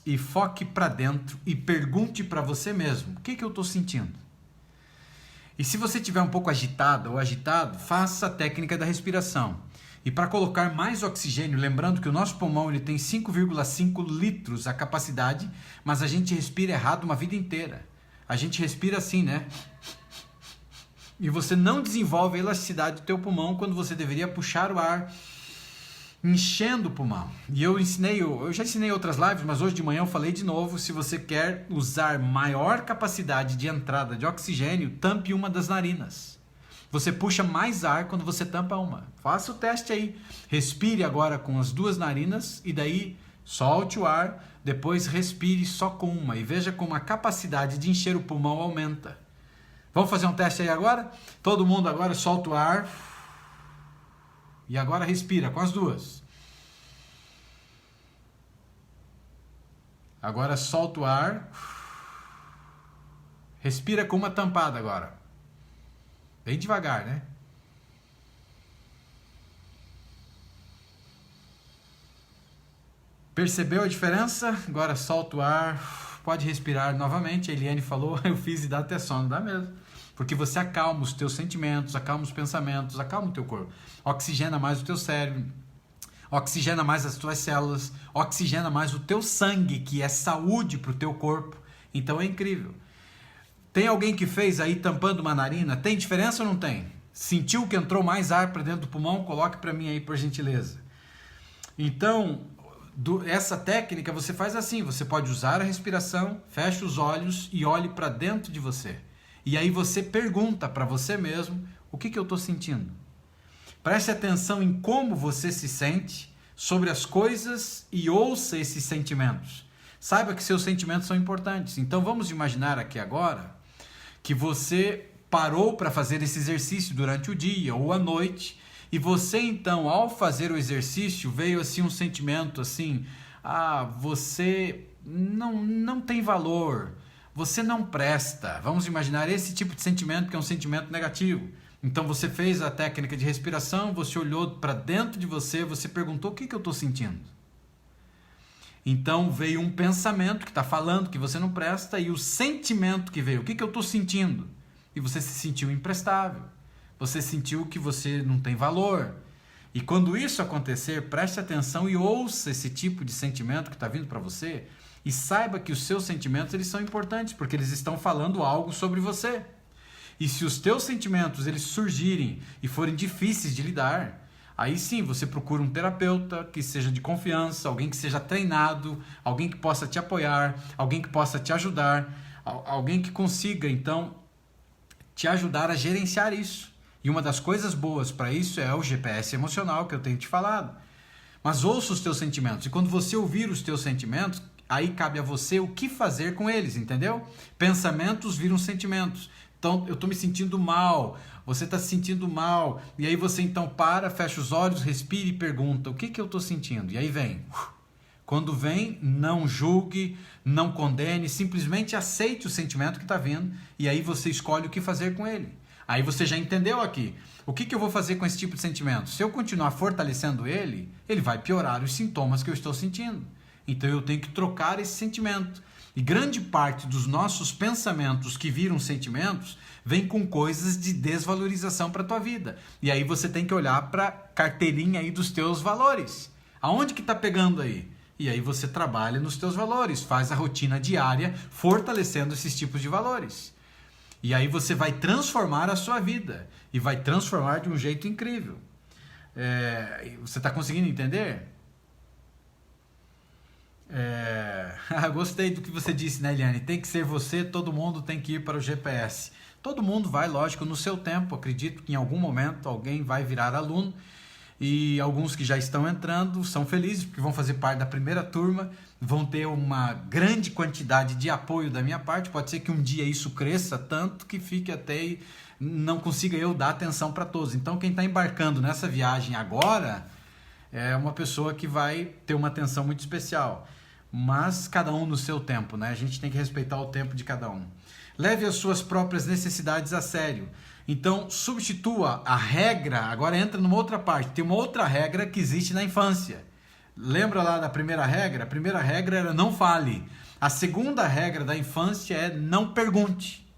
e foque para dentro e pergunte para você mesmo, o que eu estou sentindo? E se você estiver um pouco agitado ou agitado, faça a técnica da respiração. E para colocar mais oxigênio, lembrando que o nosso pulmão ele tem 5,5 litros a capacidade, mas a gente respira errado uma vida inteira. A gente respira assim, né? E você não desenvolve a elasticidade do teu pulmão quando você deveria puxar o ar enchendo o pulmão. E eu já ensinei outras lives, mas hoje de manhã eu falei de novo, se você quer usar maior capacidade de entrada de oxigênio, tampe uma das narinas. Você puxa mais ar quando você tampa uma. Faça o teste aí. Respire agora com as duas narinas e daí solte o ar, depois respire só com uma e veja como a capacidade de encher o pulmão aumenta. Vamos fazer um teste aí agora? Todo mundo agora solta o ar. E agora respira com as duas. Agora solta o ar. Respira com uma tampada agora. Bem devagar, né? Percebeu a diferença? Agora solta o ar. Pode respirar novamente. A Eliane falou, eu fiz e dá até sono. Dá mesmo. porque você acalma os teus sentimentos, acalma os pensamentos, acalma o teu corpo, oxigena mais o teu cérebro, oxigena mais as tuas células, oxigena mais o teu sangue, que é saúde para o teu corpo. Então é incrível. Tem alguém que fez aí tampando uma narina? Tem diferença ou não tem? Sentiu que entrou mais ar para dentro do pulmão? Coloque para mim aí, por gentileza. Então, essa técnica você faz assim, você pode usar a respiração, fecha os olhos e olhe para dentro de você. E aí você pergunta para você mesmo, o que eu estou sentindo? Preste atenção em como você se sente sobre as coisas e ouça esses sentimentos. Saiba que seus sentimentos são importantes. Então vamos imaginar aqui agora que você parou para fazer esse exercício durante o dia ou à noite e você então, ao fazer o exercício, veio assim um sentimento assim, você não tem valor, você não presta. Vamos imaginar esse tipo de sentimento que é um sentimento negativo. Então você fez a técnica de respiração, você olhou para dentro de você, você perguntou o que eu estou sentindo. Então veio um pensamento que está falando que você não presta e o sentimento que veio, o que eu estou sentindo? E você se sentiu imprestável, você sentiu que você não tem valor. E quando isso acontecer, preste atenção e ouça esse tipo de sentimento que está vindo para você e saiba que os seus sentimentos eles são importantes porque eles estão falando algo sobre você. E se os teus sentimentos eles surgirem e forem difíceis de lidar, aí sim você procura um terapeuta que seja de confiança, alguém que seja treinado, alguém que possa te apoiar, alguém que possa te ajudar, alguém que consiga então te ajudar a gerenciar isso. E uma das coisas boas para isso é o GPS emocional que eu tenho te falado. Mas ouça os teus sentimentos e quando você ouvir os teus sentimentos, aí cabe a você o que fazer com eles, entendeu? Pensamentos viram sentimentos. Então, eu estou me sentindo mal, você está se sentindo mal, e aí você então para, fecha os olhos, respira e pergunta, o que eu estou sentindo? E aí vem. Quando vem, não julgue, não condene, simplesmente aceite o sentimento que está vindo, e aí você escolhe o que fazer com ele. Aí você já entendeu aqui, o que eu vou fazer com esse tipo de sentimento? Se eu continuar fortalecendo ele, ele vai piorar os sintomas que eu estou sentindo. Então eu tenho que trocar esse sentimento. E grande parte dos nossos pensamentos que viram sentimentos vem com coisas de desvalorização para a tua vida. E aí você tem que olhar para a carteirinha aí dos teus valores. Aonde que está pegando aí? E aí você trabalha nos teus valores, faz a rotina diária fortalecendo esses tipos de valores. E aí você vai transformar a sua vida e vai transformar de um jeito incrível. Você está conseguindo entender? Gostei do que você disse, né, Eliane? Tem que ser você, todo mundo tem que ir para o GPS. Todo mundo vai, lógico, no seu tempo. Acredito que em algum momento alguém vai virar aluno e alguns que já estão entrando são felizes porque vão fazer parte da primeira turma, vão ter uma grande quantidade de apoio da minha parte. Pode ser que um dia isso cresça tanto que fique até e não consiga eu dar atenção para todos. Então quem está embarcando nessa viagem agora é uma pessoa que vai ter uma atenção muito especial. Mas cada um no seu tempo, né? A gente tem que respeitar o tempo de cada um. Leve as suas próprias necessidades a sério. Então, substitua a regra, agora entra numa outra parte. Tem uma outra regra que existe na infância. Lembra lá da primeira regra? A primeira regra era não fale. A segunda regra da infância é não pergunte.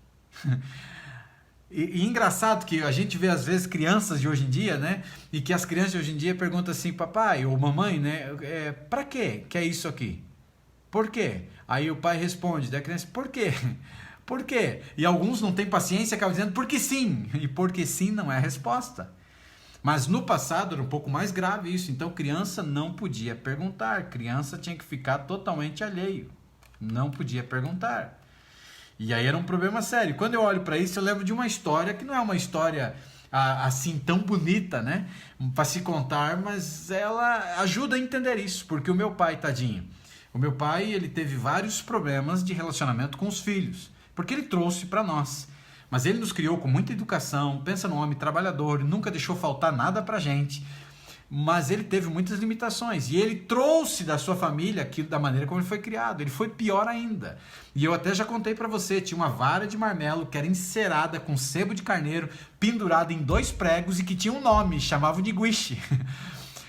E engraçado que a gente vê às vezes crianças de hoje em dia, né? E que as crianças de hoje em dia perguntam assim, papai ou mamãe, né? Pra quê que é isso aqui? Por quê? Aí o pai responde da criança, por quê? Por quê? E alguns não têm paciência, acabam dizendo porque sim. E porque sim não é a resposta. Mas no passado era um pouco mais grave isso. Então criança não podia perguntar. Criança tinha que ficar totalmente alheio. Não podia perguntar. E aí era um problema sério. Quando eu olho para isso, eu lembro de uma história que não é uma história assim tão bonita, né? Para se contar, mas ela ajuda a entender isso. Porque o meu pai, tadinho, o meu pai ele teve vários problemas de relacionamento com os filhos. Porque ele trouxe para nós. Mas ele nos criou com muita educação, pensa num homem trabalhador, nunca deixou faltar nada para a gente. Mas ele teve muitas limitações. E ele trouxe da sua família aquilo da maneira como ele foi criado. Ele foi pior ainda. E eu até já contei para você, tinha uma vara de marmelo que era encerada com sebo de carneiro, pendurada em 2 pregos e que tinha um nome, chamavam de guiche.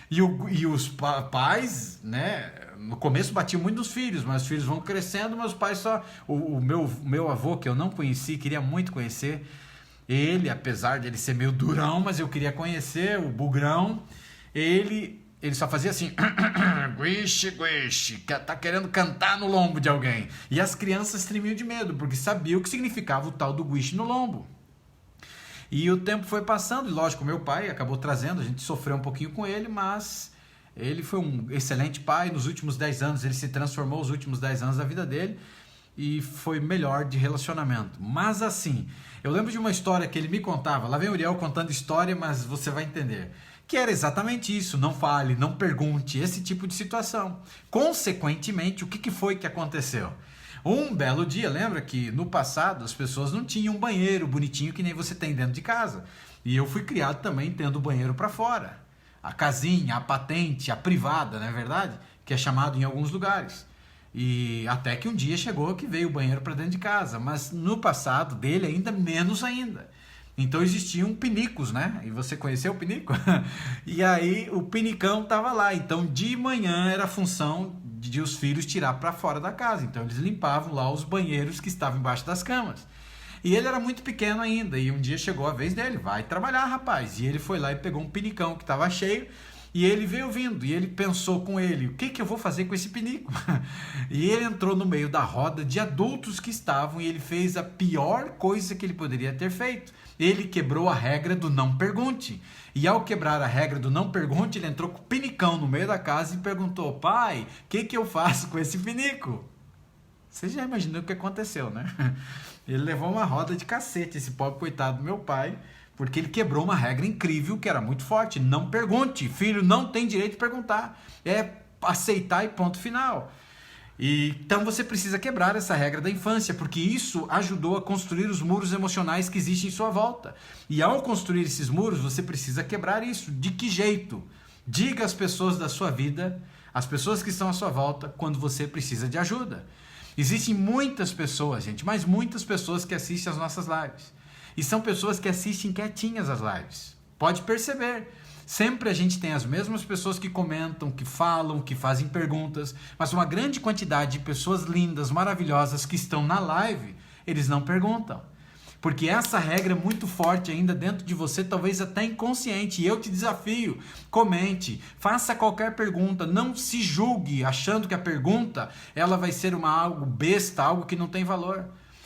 E os pais, né, no começo batiam muito nos filhos, mas os filhos vão crescendo, meus pais só... O meu avô, que eu não conheci, queria muito conhecer, Ele, apesar de ele ser meio durão, mas eu queria conhecer o bugrão, ele só fazia assim, guiche, guiche, tá querendo cantar no lombo de alguém. E as crianças tremiam de medo, porque sabiam o que significava o tal do guiche no lombo. E o tempo foi passando, e lógico, meu pai acabou trazendo, a gente sofreu um pouquinho com ele, mas ele foi um excelente pai. Nos últimos 10 anos, ele se transformou os últimos 10 anos da vida dele, e foi melhor de relacionamento. Mas assim, eu lembro de uma história que ele me contava, lá vem o Uriel contando história, mas você vai entender, que era exatamente isso: não fale, não pergunte, esse tipo de situação. Consequentemente, o que foi que aconteceu? Um belo dia, lembra que no passado as pessoas não tinham um banheiro bonitinho que nem você tem dentro de casa, e eu fui criado também tendo banheiro para fora, a casinha, a patente, a privada, não é verdade? Que é chamado em alguns lugares. E até que um dia chegou que veio o banheiro para dentro de casa, mas no passado dele ainda menos ainda. Então existiam pinicos, né? E você conheceu o pinico? E aí o pinicão estava lá. Então de manhã era a função de os filhos tirar para fora da casa. Então eles limpavam lá os banheiros que estavam embaixo das camas. E ele era muito pequeno ainda. E um dia chegou a vez dele: vai trabalhar, rapaz. E ele foi lá e pegou um pinicão que estava cheio. E ele veio vindo, e ele pensou com ele: o que eu vou fazer com esse pinico? E ele entrou no meio da roda de adultos que estavam, e ele fez a pior coisa que ele poderia ter feito. Ele quebrou a regra do não pergunte. E ao quebrar a regra do não pergunte, ele entrou com o pinicão no meio da casa e perguntou: pai, o que eu faço com esse pinico? Você já imaginou o que aconteceu, né? Ele levou uma roda de cacete, esse pobre coitado do meu pai, porque ele quebrou uma regra incrível que era muito forte: não pergunte, filho não tem direito de perguntar, é aceitar e ponto final. E então você precisa quebrar essa regra da infância, porque isso ajudou a construir os muros emocionais que existem em sua volta. E ao construir esses muros, você precisa quebrar isso. De que jeito? Diga às pessoas da sua vida, às pessoas que estão à sua volta, quando você precisa de ajuda. Existem muitas pessoas, gente, mas muitas pessoas que assistem às nossas lives. E são pessoas que assistem quietinhas as lives. Pode perceber. Sempre a gente tem as mesmas pessoas que comentam, que falam, que fazem perguntas, mas uma grande quantidade de pessoas lindas, maravilhosas que estão na live, eles não perguntam. Porque essa regra é muito forte ainda dentro de você, talvez até inconsciente. E eu te desafio: comente, faça qualquer pergunta, não se julgue achando que a pergunta ela vai ser algo besta, algo que não tem valor.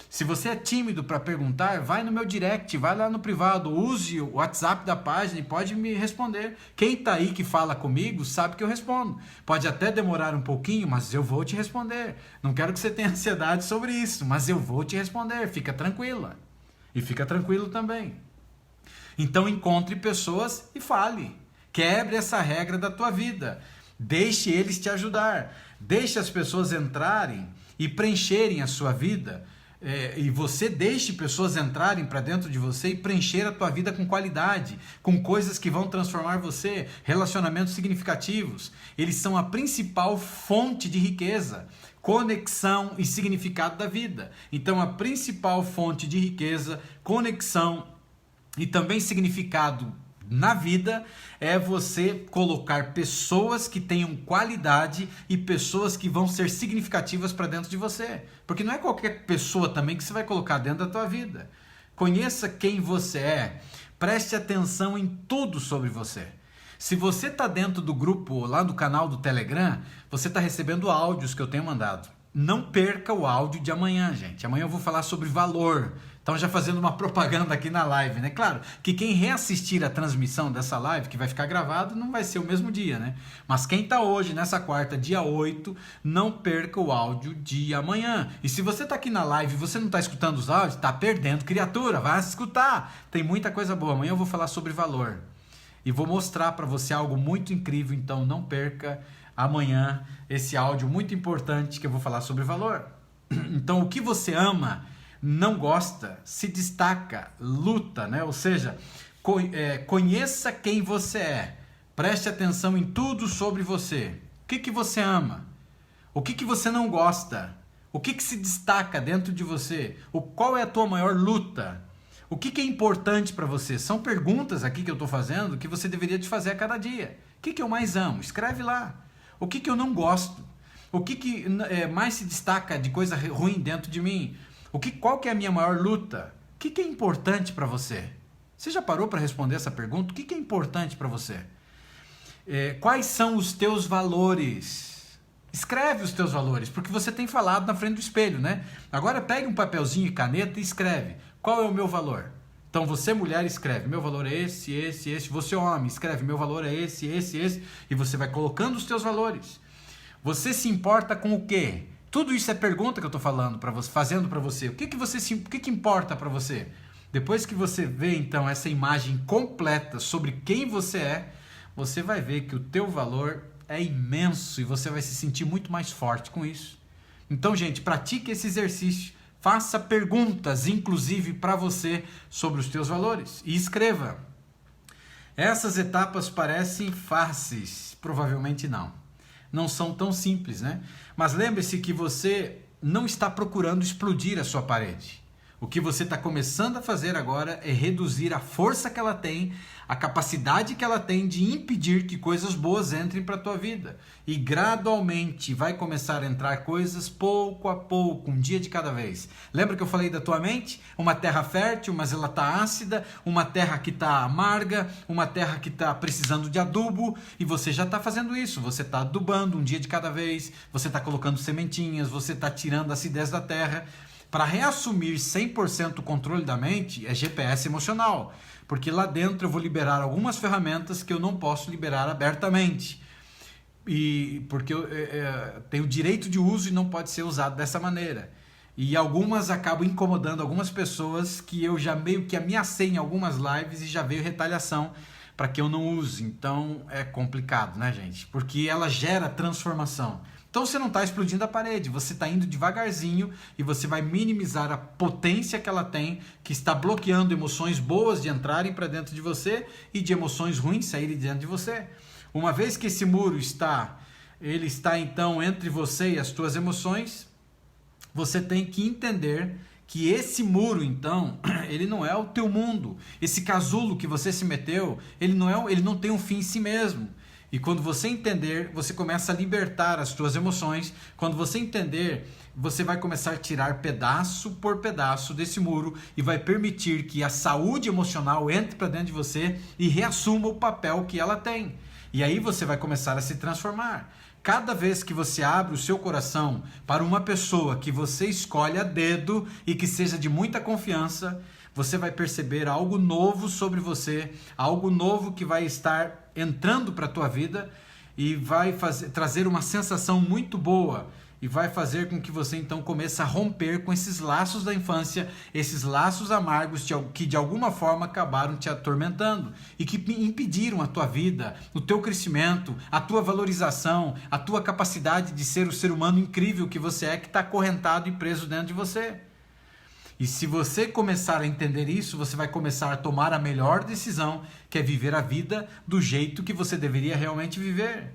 Se você é tímido para perguntar, vai no meu direct, vai lá no privado, use o WhatsApp da página e pode me responder. Quem está aí que fala comigo sabe que eu respondo. Pode até demorar um pouquinho, mas eu vou te responder. Não quero que você tenha ansiedade sobre isso, mas eu vou te responder. Fica tranquila. E fica tranquilo também. Então encontre pessoas e fale. Quebre essa regra da tua vida. Deixe eles te ajudar. Deixe as pessoas entrarem e preencherem a sua vida. E você deixe pessoas entrarem para dentro de você e preencher a tua vida com qualidade, com coisas que vão transformar você, relacionamentos significativos. Eles são a principal fonte de riqueza, conexão e significado da vida. Então a principal fonte de riqueza, conexão e também significado na vida é você colocar pessoas que tenham qualidade e pessoas que vão ser significativas para dentro de você. Porque não é qualquer pessoa também que você vai colocar dentro da tua vida. Conheça quem você é. Preste atenção em tudo sobre você. Se você está dentro do grupo, lá no canal do Telegram, você está recebendo áudios que eu tenho mandado. Não perca o áudio de amanhã, gente. Amanhã eu vou falar sobre valor. Então já fazendo uma propaganda aqui na live, né? Claro que quem reassistir a transmissão dessa live, que vai ficar gravado, não vai ser o mesmo dia, né? Mas quem está hoje, nessa quarta, dia 8, não perca o áudio de amanhã. E se você está aqui na live e você não está escutando os áudios, está perdendo, criatura. Vai escutar. Tem muita coisa boa. Amanhã eu vou falar sobre valor. E vou mostrar para você algo muito incrível, então não perca amanhã esse áudio muito importante que eu vou falar sobre valor. Então o que você ama, não gosta, se destaca, luta, né? Ou seja, conheça quem você é, preste atenção em tudo sobre você. O que você ama? O que você não gosta? O que se destaca dentro de você? Qual é a tua maior luta? O que é importante para você? São perguntas aqui que eu estou fazendo que você deveria te fazer a cada dia. O que eu mais amo? Escreve lá. O que eu não gosto? O que mais se destaca de coisa ruim dentro de mim? Qual que é a minha maior luta? que é importante para você? Você já parou para responder essa pergunta? O que é importante para você? Quais são os teus valores? Escreve os teus valores, porque você tem falado na frente do espelho, né? Agora pegue um papelzinho e caneta e escreve. Qual é o meu valor? Então você, mulher, escreve, meu valor é esse, esse, esse. Você, homem, escreve, meu valor é esse, esse, esse. E você vai colocando os teus valores. Você se importa com o quê? Tudo isso é pergunta que eu estou falando para você, fazendo para você. O que importa para você? Depois que você vê, então, essa imagem completa sobre quem você é, você vai ver que o teu valor é imenso e você vai se sentir muito mais forte com isso. Então, gente, pratique esse exercício. Faça perguntas, inclusive para você, sobre os teus valores e escreva. Essas etapas parecem fáceis, provavelmente não. Não são tão simples, né? Mas lembre-se que você não está procurando explodir a sua parede. O que você está começando a fazer agora é reduzir a força que ela tem, a capacidade que ela tem de impedir que coisas boas entrem para a tua vida. E gradualmente vai começar a entrar coisas pouco a pouco, um dia de cada vez. Lembra que eu falei da tua mente? Uma terra fértil, mas ela está ácida, uma terra que está amarga, uma terra que está precisando de adubo, e você já está fazendo isso. Você está adubando um dia de cada vez, você está colocando sementinhas, você está tirando a acidez da terra. Para reassumir 100% o controle da mente é GPS emocional, porque lá dentro eu vou liberar algumas ferramentas que eu não posso liberar abertamente, e porque eu tenho direito de uso e não pode ser usado dessa maneira. E algumas acabam incomodando algumas pessoas que eu já meio que ameacei em algumas lives e já veio retaliação para que eu não use. Então é complicado, né, gente? Porque ela gera transformação. Então você não está explodindo a parede, você está indo devagarzinho e você vai minimizar a potência que ela tem, que está bloqueando emoções boas de entrarem para dentro de você e de emoções ruins saírem de dentro de você. Uma vez que esse muro está então entre você e as tuas emoções, você tem que entender que esse muro, então, ele não é o teu mundo. Esse casulo que você se meteu, ele não tem um fim em si mesmo. E quando você entender, você começa a libertar as suas emoções. Quando você entender, você vai começar a tirar pedaço por pedaço desse muro e vai permitir que a saúde emocional entre para dentro de você e reassuma o papel que ela tem. E aí você vai começar a se transformar. Cada vez que você abre o seu coração para uma pessoa que você escolhe a dedo e que seja de muita confiança, você vai perceber algo novo sobre você, algo novo que vai estar entrando para a tua vida e vai trazer uma sensação muito boa e vai fazer com que você então comece a romper com esses laços da infância, esses laços amargos que de alguma forma acabaram te atormentando e que impediram a tua vida, o teu crescimento, a tua valorização, a tua capacidade de ser o ser humano incrível que você é, que está acorrentado e preso dentro de você. E se você começar a entender isso, você vai começar a tomar a melhor decisão, que é viver a vida do jeito que você deveria realmente viver.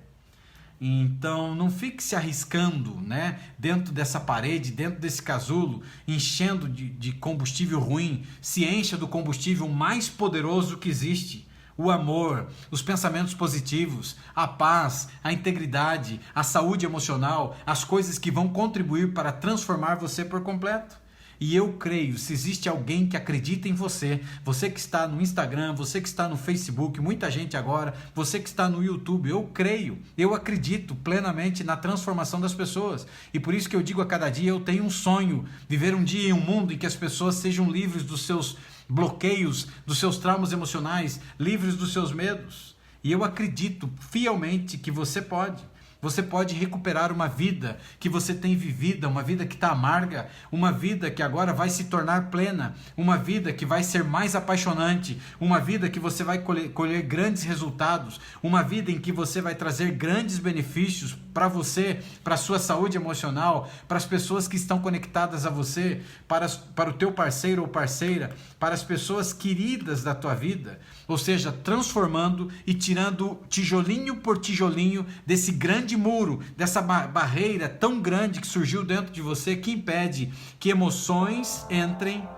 Então não fique se arriscando, né, dentro dessa parede, dentro desse casulo, enchendo de combustível ruim. Se encha do combustível mais poderoso que existe. O amor, os pensamentos positivos, a paz, a integridade, a saúde emocional, as coisas que vão contribuir para transformar você por completo. E eu creio, se existe alguém que acredita em você, você que está no Instagram, você que está no Facebook, muita gente agora, você que está no YouTube, eu creio, eu acredito plenamente na transformação das pessoas. E por isso que eu digo a cada dia, eu tenho um sonho, viver um dia em um mundo em que as pessoas sejam livres dos seus bloqueios, dos seus traumas emocionais, livres dos seus medos. E eu acredito fielmente que você pode. Você pode recuperar uma vida que você tem vivida, uma vida que está amarga, uma vida que agora vai se tornar plena, uma vida que vai ser mais apaixonante, uma vida que você vai colher grandes resultados, uma vida em que você vai trazer grandes benefícios para você, para a sua saúde emocional, para as pessoas que estão conectadas a você, para o teu parceiro ou parceira, para as pessoas queridas da tua vida, ou seja, transformando e tirando tijolinho por tijolinho desse grande muro, dessa barreira tão grande que surgiu dentro de você, que impede que emoções entrem,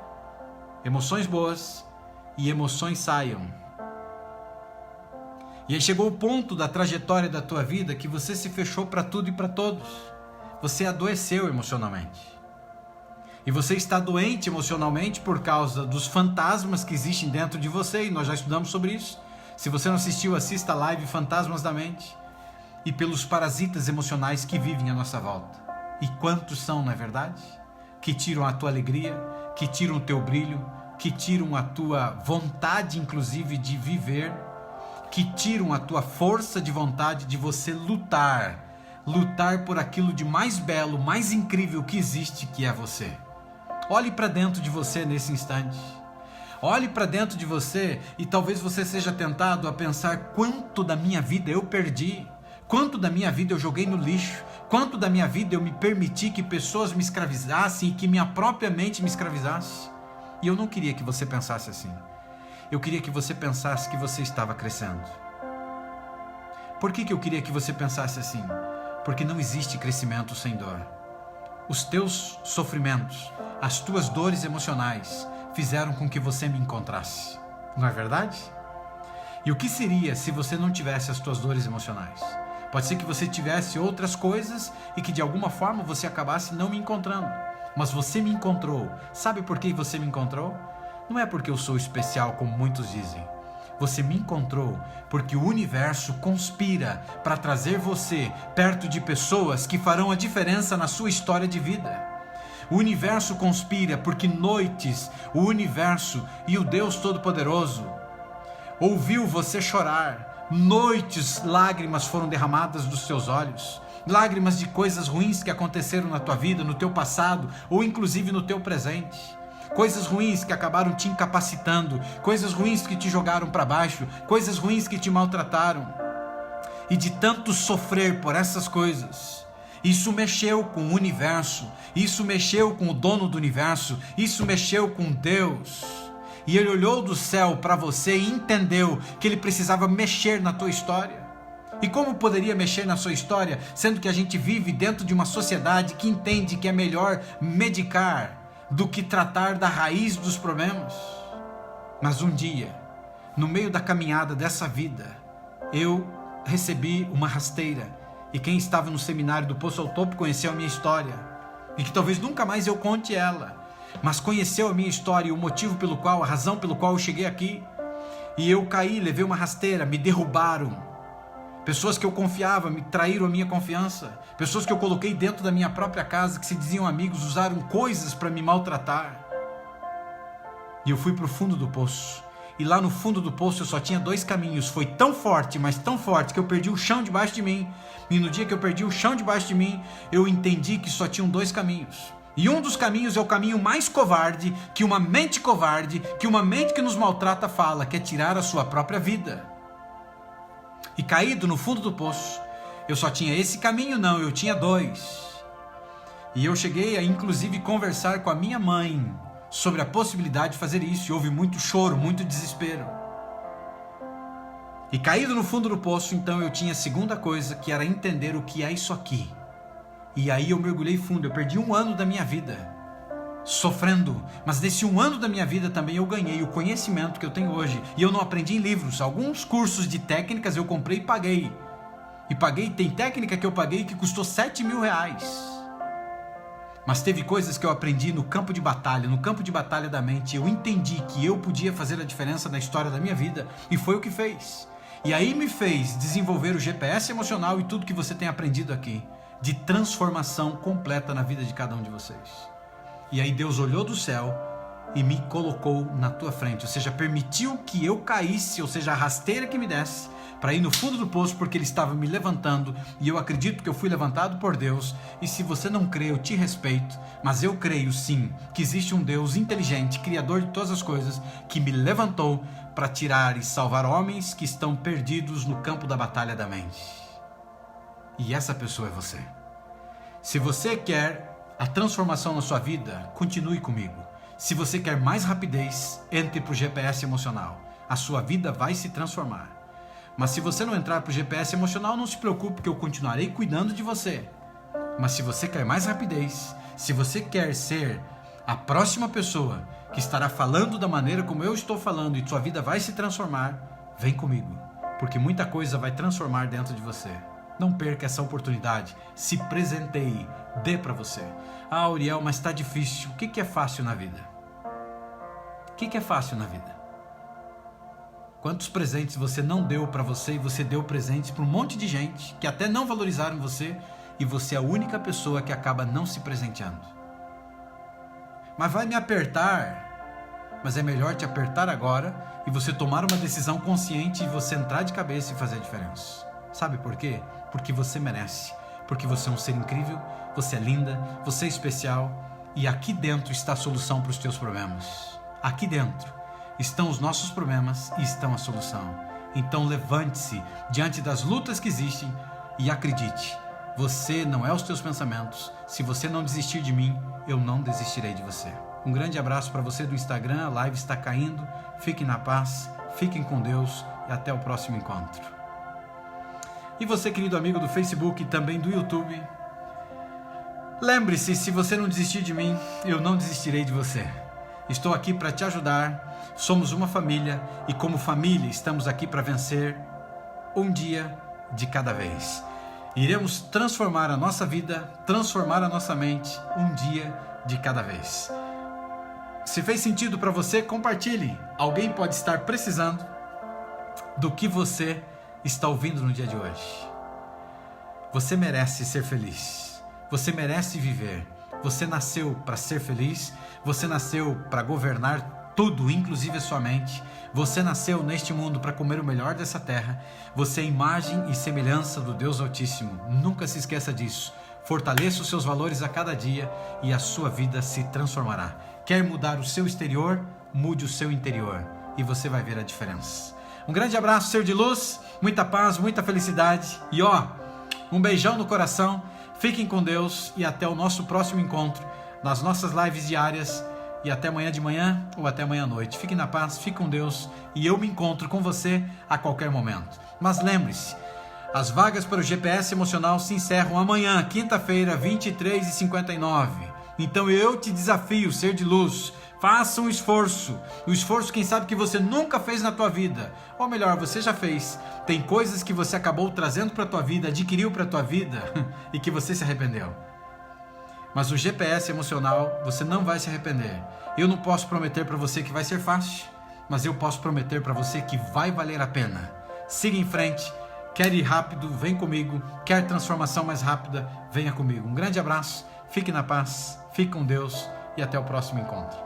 emoções boas, e emoções saiam. E aí chegou o ponto da trajetória da tua vida que você se fechou para tudo e para todos. Você adoeceu emocionalmente. E você está doente emocionalmente por causa dos fantasmas que existem dentro de você, e nós já estudamos sobre isso. Se você não assistiu, assista a live Fantasmas da Mente. E pelos parasitas emocionais que vivem à nossa volta. E quantos são, não é verdade? Que tiram a tua alegria, que tiram o teu brilho, que tiram a tua vontade, inclusive, de viver, que tiram a tua força de vontade de você lutar por aquilo de mais belo, mais incrível que existe, que é você. Olhe para dentro de você nesse instante. Olhe para dentro de você e talvez você seja tentado a pensar quanto da minha vida eu perdi, quanto da minha vida eu joguei no lixo, quanto da minha vida eu me permiti que pessoas me escravizassem e que minha própria mente me escravizasse. E eu não queria que você pensasse assim. Eu queria que você pensasse que você estava crescendo. Por que eu queria que você pensasse assim? Porque não existe crescimento sem dor. Os teus sofrimentos, as tuas dores emocionais fizeram com que você me encontrasse. Não é verdade? E o que seria se você não tivesse as tuas dores emocionais? Pode ser que você tivesse outras coisas e que de alguma forma você acabasse não me encontrando. Mas você me encontrou. Sabe por que você me encontrou? Não é porque eu sou especial, como muitos dizem. Você me encontrou porque o universo conspira para trazer você perto de pessoas que farão a diferença na sua história de vida. O universo conspira porque noites, o universo e o Deus Todo-Poderoso ouviu você chorar. Noites, lágrimas foram derramadas dos seus olhos. Lágrimas de coisas ruins que aconteceram na tua vida, no teu passado ou inclusive no teu presente. Coisas ruins que acabaram te incapacitando, coisas ruins que te jogaram para baixo, coisas ruins que te maltrataram. E de tanto sofrer por essas coisas, isso mexeu com o universo, isso mexeu com o dono do universo, isso mexeu com Deus. E ele olhou do céu para você e entendeu que ele precisava mexer na tua história. E como poderia mexer na sua história, sendo que a gente vive dentro de uma sociedade que entende que é melhor medicar do que tratar da raiz dos problemas? Mas um dia, no meio da caminhada dessa vida, eu recebi uma rasteira, e quem estava no seminário do Poço ao Topo conheceu a minha história, e que talvez nunca mais eu conte ela, mas conheceu a minha história e o motivo pelo qual, a razão pelo qual eu cheguei aqui. E eu caí, levei uma rasteira, me derrubaram. Pessoas que eu confiava me traíram a minha confiança. Pessoas que eu coloquei dentro da minha própria casa, que se diziam amigos, usaram coisas para me maltratar. E eu fui para o fundo do poço. E lá no fundo do poço eu só tinha dois caminhos. Foi tão forte, mas tão forte, que eu perdi o chão debaixo de mim. E no dia que eu perdi o chão debaixo de mim, eu entendi que só tinham dois caminhos. E um dos caminhos é o caminho mais covarde, que uma mente que nos maltrata fala, que é tirar a sua própria vida. E caído no fundo do poço, eu só tinha esse caminho? Não, eu tinha dois. E eu cheguei a inclusive conversar com a minha mãe sobre a possibilidade de fazer isso, e houve muito choro, muito desespero. E caído no fundo do poço, então eu tinha a segunda coisa, que era entender o que é isso aqui. E aí eu mergulhei fundo, eu perdi 1 ano da minha vida sofrendo, mas desse 1 ano da minha vida também eu ganhei o conhecimento que eu tenho hoje. E eu não aprendi em livros, alguns cursos de técnicas eu comprei e paguei. Tem técnica que eu paguei que custou 7 mil reais. Mas teve coisas que eu aprendi no campo de batalha da mente. Eu entendi que eu podia fazer a diferença na história da minha vida, e foi o que fez. E aí me fez desenvolver o GPS emocional e tudo que você tem aprendido aqui, de transformação completa na vida de cada um de vocês. E aí Deus olhou do céu e me colocou na tua frente, ou seja, permitiu que eu caísse, ou seja, a rasteira que me desse, para ir no fundo do poço, porque Ele estava me levantando, e eu acredito que eu fui levantado por Deus. E se você não crê, eu te respeito, mas eu creio sim, que existe um Deus inteligente, Criador de todas as coisas, que me levantou para tirar e salvar homens que estão perdidos no campo da batalha da mente. E essa pessoa é você. Se você quer a transformação na sua vida, continue comigo. Se você quer mais rapidez, entre para o GPS emocional. A sua vida vai se transformar. Mas se você não entrar para o GPS emocional, não se preocupe, que eu continuarei cuidando de você. Mas se você quer mais rapidez, se você quer ser a próxima pessoa que estará falando da maneira como eu estou falando e sua vida vai se transformar, vem comigo, porque muita coisa vai transformar dentro de você. Não perca essa oportunidade. Se presenteie. Dê para você. Ah, Auriel, mas está difícil. O que é fácil na vida? O que é fácil na vida? Quantos presentes você não deu para você e você deu presentes para um monte de gente que até não valorizaram você e você é a única pessoa que acaba não se presenteando? Mas vai me apertar. Mas é melhor te apertar agora e você tomar uma decisão consciente e você entrar de cabeça e fazer a diferença. Sabe por quê? Porque você merece. Porque você é um ser incrível, você é linda, você é especial e aqui dentro está a solução para os teus problemas. Aqui dentro estão os nossos problemas e estão a solução. Então levante-se diante das lutas que existem e acredite. Você não é os teus pensamentos. Se você não desistir de mim, eu não desistirei de você. Um grande abraço para você do Instagram. A live está caindo. Fiquem na paz, fiquem com Deus e até o próximo encontro. E você, querido amigo do Facebook e também do YouTube, lembre-se, se você não desistir de mim, eu não desistirei de você. Estou aqui para te ajudar. Somos uma família e como família estamos aqui para vencer um dia de cada vez. Iremos transformar a nossa vida, transformar a nossa mente um dia de cada vez. Se fez sentido para você, compartilhe. Alguém pode estar precisando do que você está ouvindo no dia de hoje. Você merece ser feliz. Você merece viver. Você nasceu para ser feliz. Você nasceu para governar tudo, inclusive a sua mente. Você nasceu neste mundo para comer o melhor dessa terra. Você é imagem e semelhança do Deus Altíssimo. Nunca se esqueça disso. Fortaleça os seus valores a cada dia e a sua vida se transformará. Quer mudar o seu exterior? Mude o seu interior e você vai ver a diferença. Um grande abraço, ser de luz, muita paz, muita felicidade e um beijão no coração. Fiquem com Deus e até o nosso próximo encontro nas nossas lives diárias e até amanhã de manhã ou até amanhã à noite. Fiquem na paz, fiquem com Deus e eu me encontro com você a qualquer momento. Mas lembre-se, as vagas para o GPS emocional se encerram amanhã, quinta-feira, 23h59. Então eu te desafio, ser de luz, faça um esforço. O esforço, quem sabe, que você nunca fez na tua vida. Ou melhor, você já fez. Tem coisas que você acabou trazendo para a tua vida, adquiriu para a tua vida e que você se arrependeu. Mas o GPS emocional, você não vai se arrepender. Eu não posso prometer para você que vai ser fácil, mas eu posso prometer para você que vai valer a pena. Siga em frente. Quer ir rápido? Vem comigo. Quer transformação mais rápida? Venha comigo. Um grande abraço. Fique na paz. Fique com Deus e até o próximo encontro.